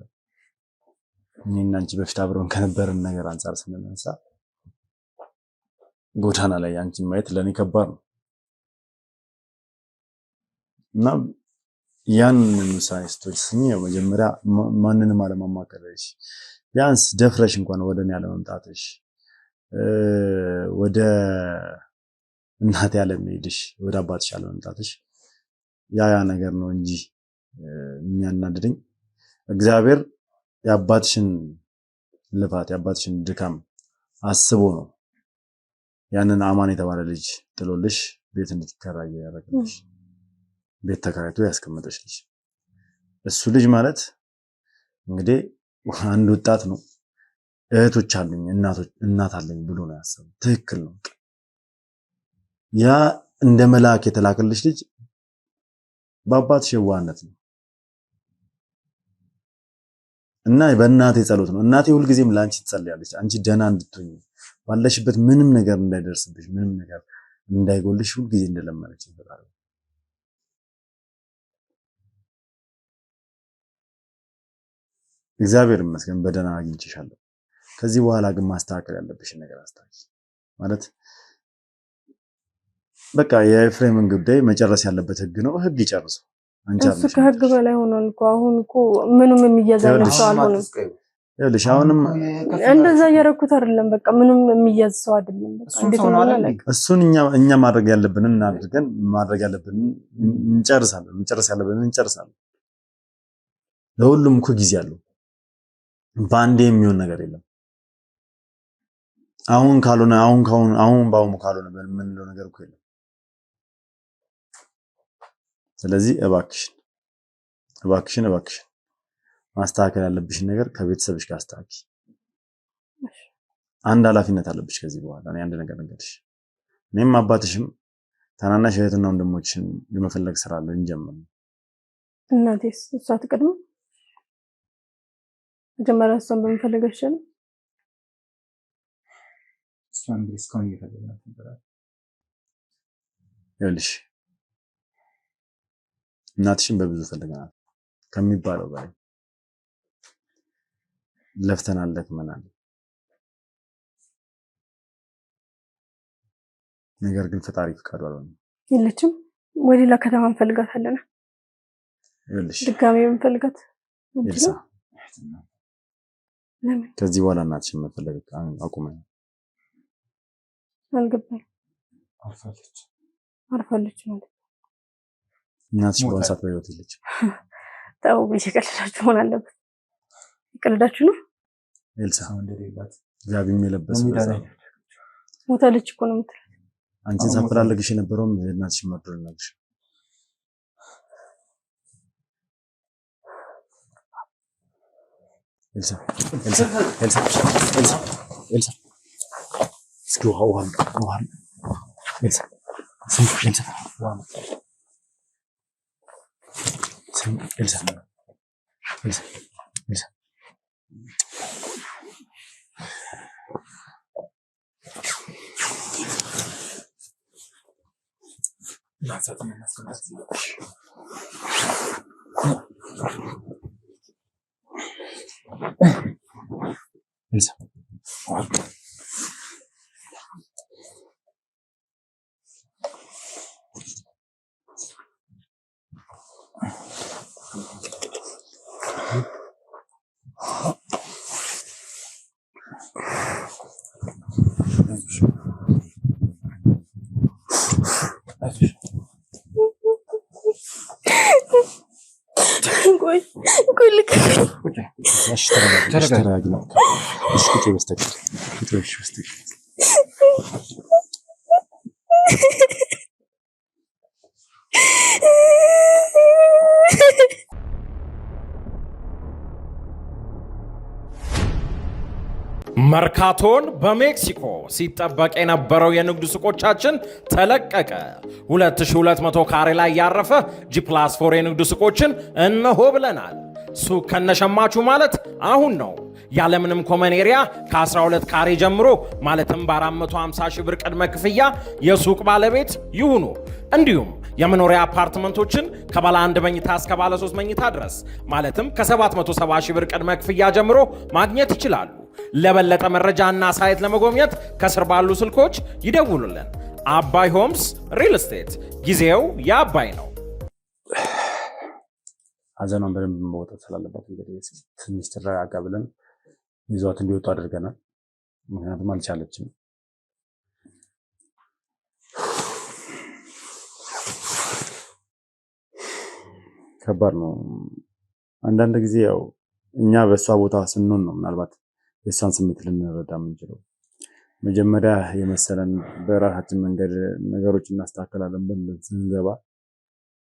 እኔና አንቺ በፊት አብረን ከነበረን ነገር አንጻር ስንነሳ ጎዳና ላይ አንቺን ማየት ለኔ ከባድ ነው እና ያንን ውሳኔ ስትወስኚ መጀመሪያ ማንንም አለማማከርሽ፣ ቢያንስ ደፍረሽ እንኳን ወደ እኔ አለመምጣትሽ፣ ወደ እናቴ አለመሄድሽ፣ ወደ አባትሽ አለመምጣትሽ ያ ነገር ነው እንጂ የሚያናድደኝ እግዚአብሔር የአባትሽን ልፋት የአባትሽን ድካም አስቦ ነው ያንን አማን የተባለ ልጅ ጥሎልሽ ቤት እንድትከራይ ያደረገልሽ፣ ቤት ተከራይቶ ያስቀመጠሽ ልጅ። እሱ ልጅ ማለት እንግዲህ አንድ ወጣት ነው። እህቶች አሉኝ እናት አለኝ ብሎ ነው ያሰበው። ትክክል ነው። ያ እንደ መልአክ የተላከልሽ ልጅ በአባትሽ የዋህነት ነው። እና በእናቴ ጸሎት ነው። እናቴ ሁልጊዜም ለአንቺ ትጸልያለች። አንቺ ደህና እንድትሆኚ ባለሽበት ምንም ነገር እንዳይደርስብሽ ምንም ነገር እንዳይጎልሽ ሁልጊዜ እንደለመነች ይፈጣል። እግዚአብሔር ይመስገን በደህና አግኝቼሻለሁ። ከዚህ በኋላ ግን ማስተካከል ያለብሽን ነገር አስተካክል። ማለት በቃ የኤፍሬምን ጉዳይ መጨረስ ያለበት ህግ ነው። ህግ ይጨርሰው። አንቺ እሱ ከህግ በላይ ሆኗል እኮ አሁን እኮ ምንም የሚያዛኝ ሰው አልሆነም። ይኸውልሽ አሁንም እንደዛ እያደረኩት አይደለም። በቃ ምንም የሚያዝ ሰው አይደለም። በቃ እንዴት ነው ማለት እሱን እኛ ማድረግ ያለብንን እናድርገን። ማድረግ ያለብንን እንጨርሳለን። መጨረስ ያለብንን እንጨርሳለን። ለሁሉም እኮ ጊዜ አለው። በአንዴ የሚሆን ነገር የለም። አሁን ካልሆነ አሁን ካልሆነ ምንለው ነገር እኮ የለም። ስለዚህ እባክሽን ማስተካከል ያለብሽን ነገር ከቤተሰብሽ ጋር አስተካክል። አንድ ኃላፊነት አለብሽ ከዚህ በኋላ። እኔ አንድ ነገር ነገርሽ፣ እኔም አባትሽም ታናናሽ እህትና ወንድሞችን የመፈለግ ስራ አለ እንጀምር። እናቴስ እሷ ትቀድም መጀመሪያ እሷን በመፈለገሽ ነው። እሷን እስካሁን እየፈለግናት ነበር። ይኸውልሽ እናትሽን በብዙ ፈልገናል ከሚባለው በላይ ለፍተናል፣ ደክመናል። ነገር ግን ፈጣሪ ፍቃዱ አልሆነም። የለችም ወይ ሌላ ከተማ እንፈልጋታለን። ይኸውልሽ ድጋሜ እንፈልጋት ኤልሳ፣ ከዚህ በኋላ እናትሽን መፈለግ አቁመን። አልገባኝ። አርፋለች ማለት እናትሽ በአሁኑ ሰዓት በሕይወት የለችም። ተው እየቀለዳችሁ መሆን አለበት። የቀለዳችሁ ነው ኤልሳ። እንደሌላት ጋቢም የለበሰው ሞታለች እኮ ነው የምትለው። አንቺን ሳፈላልግሽ የነበረውም እናትሽን መርዶ ልነግርሽ። ኤልሳ እስኪ ውሃ ኤልሳ መርካቶን በሜክሲኮ ሲጠበቅ የነበረው የንግድ ሱቆቻችን ተለቀቀ። 2200 ካሬ ላይ ያረፈ ጂ+4 የንግድ ሱቆችን እነሆ ብለናል። ሱቅ ከነሸማቹ ማለት አሁን ነው። ያለምንም ኮመን ኤሪያ ከ12 ካሬ ጀምሮ ማለትም በ450 ሺህ ብር ቅድመ ክፍያ የሱቅ ባለቤት ይሁኑ። እንዲሁም የመኖሪያ አፓርትመንቶችን ከባለ 1 መኝታ እስከ ባለ 3 መኝታ ድረስ ማለትም ከ770 ሺህ ብር ቅድመ ክፍያ ጀምሮ ማግኘት ይችላሉ። ለበለጠ መረጃና ሳይት ለመጎብኘት ከስር ባሉ ስልኮች ይደውሉልን። አባይ ሆምስ ሪል ስቴት፣ ጊዜው የአባይ ነው። ሀዘኗን በደንብ መወጣት ስላለባት እንግዲህ ትንሽ ተረጋጋ ብለን ይዟት እንዲወጡ አድርገናል። ምክንያቱም አልቻለችም። ከባድ ነው። አንዳንድ ጊዜ ያው እኛ በእሷ ቦታ ስንሆን ነው ምናልባት የእሷን ስሜት ልንረዳ የምንችለው። መጀመሪያ የመሰለን በራሳችን መንገድ ነገሮች እናስተካከላለን ብለን ስንገባ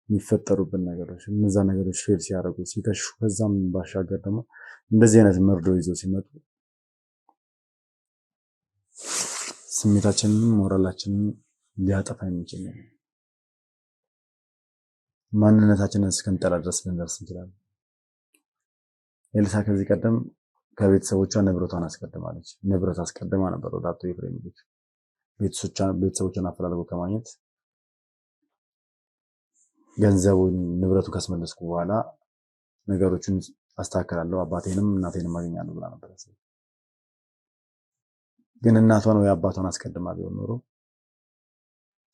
የሚፈጠሩብን ነገሮች እነዛ ነገሮች ፌል ሲያደርጉ ሲከሽፉ፣ ከዛም ባሻገር ደግሞ እንደዚህ አይነት መርዶ ይዘው ሲመጡ ስሜታችንን ሞራላችንን ሊያጠፋ የሚችል ነው። ማንነታችንን እስክንጠላ ድረስ ልንደርስ እንችላለን። ኤልሳ ከዚህ ቀደም ከቤተሰቦቿ ንብረቷን አስቀድማለች። ንብረት አስቀድማ ነበር ወደ አቶ ኤፍሬም ልጅ ቤተሰቦቿን አፈላልጎ ከማግኘት ገንዘቡን ንብረቱ ካስመለስኩ በኋላ ነገሮችን አስተካክላለሁ አባቴንም እናቴንም አገኛለሁ ብላ ነበር። ግን እናቷን ወይ አባቷን አስቀድማ ቢሆን ኖሮ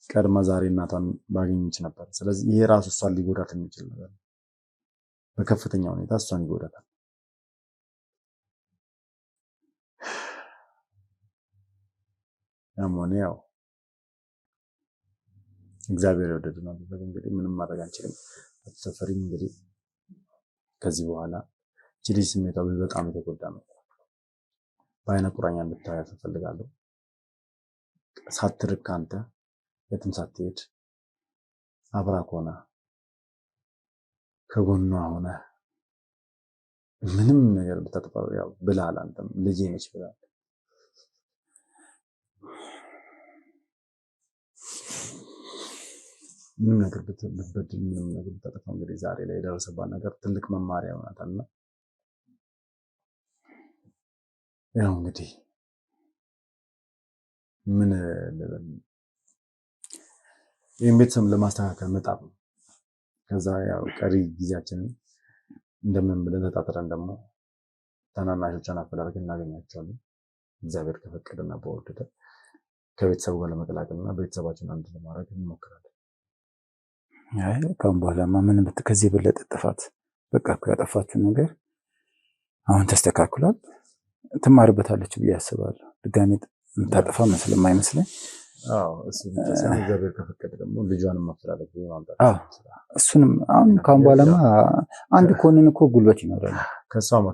ቀድማ ዛሬ እናቷን ባገኘች ነበር። ስለዚህ ይሄ ራሱ እሷን ሊጎዳት የሚችል ነገር ነው። በከፍተኛ ሁኔታ እሷን ይጎዳታል። ያም ሆነ ያው እግዚአብሔር ይወደድናል። እንግዲህ ምንም ማድረግ አንችልም። አትሰፈሪም እንግዲህ ከዚህ በኋላ እቺ ልጅ ስሜቷ በጣም የተጎዳ ነው። በአይነ ቁራኛ እንድታያት እፈልጋለሁ። ሳትርቅ አንተ የትም ሳትሄድ አብራክ ሆነ ከጎኗ ሆነ ምንም ነገር ብታጠፋው ያው ብላል። አንተም ልጄ ነች ብላል። ምንም ነገር ብትበድል ምንም ነገር ብታጠፋ እንግዲህ ዛሬ ላይ የደረሰባት ነገር ትልቅ መማሪያ ይሆናታልና ያው እንግዲህ ምን ልበል ይህን ቤተሰብ ለማስተካከል መጣር ነው። ከዛ ያው ቀሪ ጊዜያችንን እንደምን ብለን ተጣጥረን ደግሞ ታናናሾችን አፈላልገን እናገኛቸዋለን። እግዚአብሔር ከፈቀደና በወደደ ከቤተሰቡ ጋር ለመቀላቀልና ቤተሰባችን አንድ ለማድረግ እንሞክራለን። አይ ካሁን በኋላማ ምን ከዚህ የበለጠ ጥፋት በቃ እኮ ያጠፋችው ነገር አሁን ተስተካክሏል። ትማርበታለች ብዬ አስባለሁ። ድጋሜ የምታጠፋ ስለማይመስለኝ እሱ ብቻ ሳይሆን እግዚአብሔር ከፈቀደ ደግሞ ልጇንም ማፈላለግ ማምጣት እሱንም አሁን ካሁን በኋላማ አንድ ኮንን እኮ ጉልበት ይኖራል።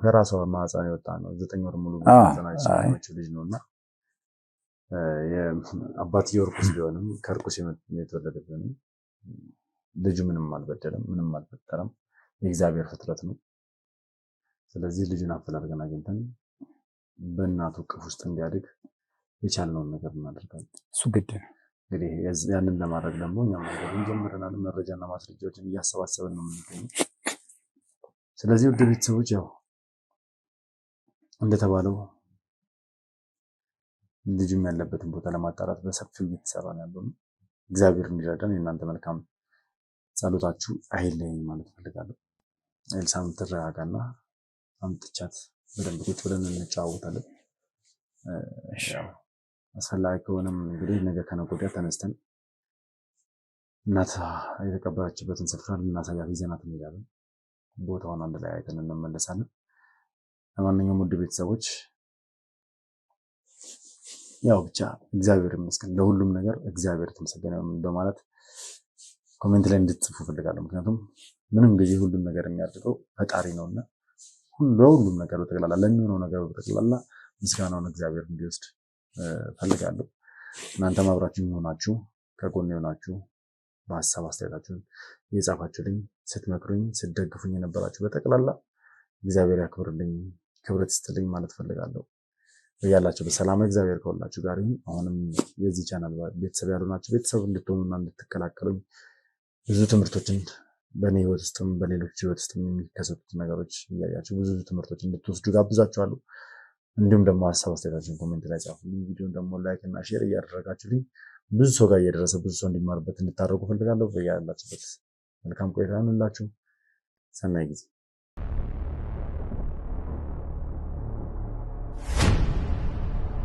ከራሷ ማህፀን የወጣ ነው። 9 ወር ሙሉ ማህፀናቸው ልጅ ነውና አባትየው እርኩስ ቢሆንም ከእርኩስ የተወለደ ቢሆንም ልጁ ምንም አልበደለም፣ ምንም አልፈጠረም። የእግዚአብሔር ፍጥረት ነው። ስለዚህ ልጁን አፈላልገን አግኝተን በእናቱ እቅፍ ውስጥ እንዲያድግ የቻልነውን ነገር እናደርጋለን። እሱ ግድ ነው። እንግዲህ ያንን ለማድረግ ደግሞ እኛም ነገሩን ጀምረናል። መረጃና ማስረጃዎችን እያሰባሰብን ነው የምንገኘው። ስለዚህ ውድ ቤተሰቦች ያው እንደተባለው ልጁም ያለበትን ቦታ ለማጣራት በሰፊው እየተሰራ ነው ያለው። እግዚአብሔር እንዲረዳን የእናንተ መልካም ጸሎታችሁ አይለየኝ ማለት ፈልጋለሁ። ኤልሳም ትረጋጋና አምጥቻት በደንብ ቁጭ ብለን እንጫወታለን። አስፈላጊ ከሆነም እንግዲህ ነገ ከነገ ወዲያ ተነስተን እናት የተቀበረችበትን ስፍራ ልናሳያት ይዘናት እንሄዳለን። ቦታውን አንድ ላይ አይተን እንመለሳለን። ለማንኛውም ውድ ቤተሰቦች ያው ብቻ እግዚአብሔር ይመስገን፣ ለሁሉም ነገር እግዚአብሔር የተመሰገነ ይሁን በማለት ኮሜንት ላይ እንድትጽፉ ፈልጋለሁ። ምክንያቱም ምንም ጊዜ ሁሉም ነገር የሚያደርገው ፈጣሪ ነውና ለሁሉም ነገር በጠቅላላ ለሚሆነው ነገር በጠቅላላ ምስጋናውን እግዚአብሔር እንዲወስድ ፈልጋለሁ። እናንተም አብራችሁኝ ሆናችሁ ከጎኔ ሆናችሁ በሀሳብ አስተያየታችሁን እየጻፋችሁልኝ ስትመክሩኝ ስትደግፉኝ የነበራችሁ በጠቅላላ እግዚአብሔር ያክብርልኝ፣ ክብረት ይስጥልኝ ማለት ፈልጋለሁ። ያላችሁ በሰላም እግዚአብሔር ከሁላችሁ ጋር ይሁን። አሁንም የዚህ ቻናል ቤተሰብ ያሉናችሁ ቤተሰብ እንድትሆኑና እንድትቀላቀሉኝ ብዙ ትምህርቶችን በእኔ ህይወት ውስጥም በሌሎች ህይወት ውስጥም የሚከሰቱት ነገሮች እያያችሁ ብዙ ትምህርቶችን እንድትወስዱ ጋብዛችኋለሁ። እንዲሁም ደግሞ ሀሳብ አስተያየታችሁን ኮሜንት ላይ ጻፉልኝ። ቪዲዮን ደግሞ ላይክ እና ሼር እያደረጋችሁልኝ ብዙ ሰው ጋር እየደረሰ ብዙ ሰው እንዲማርበት እንድታደርጉ ፈልጋለሁ። ያላችሁበት መልካም ቆይታ ይሁንላችሁ። ሰናይ ጊዜ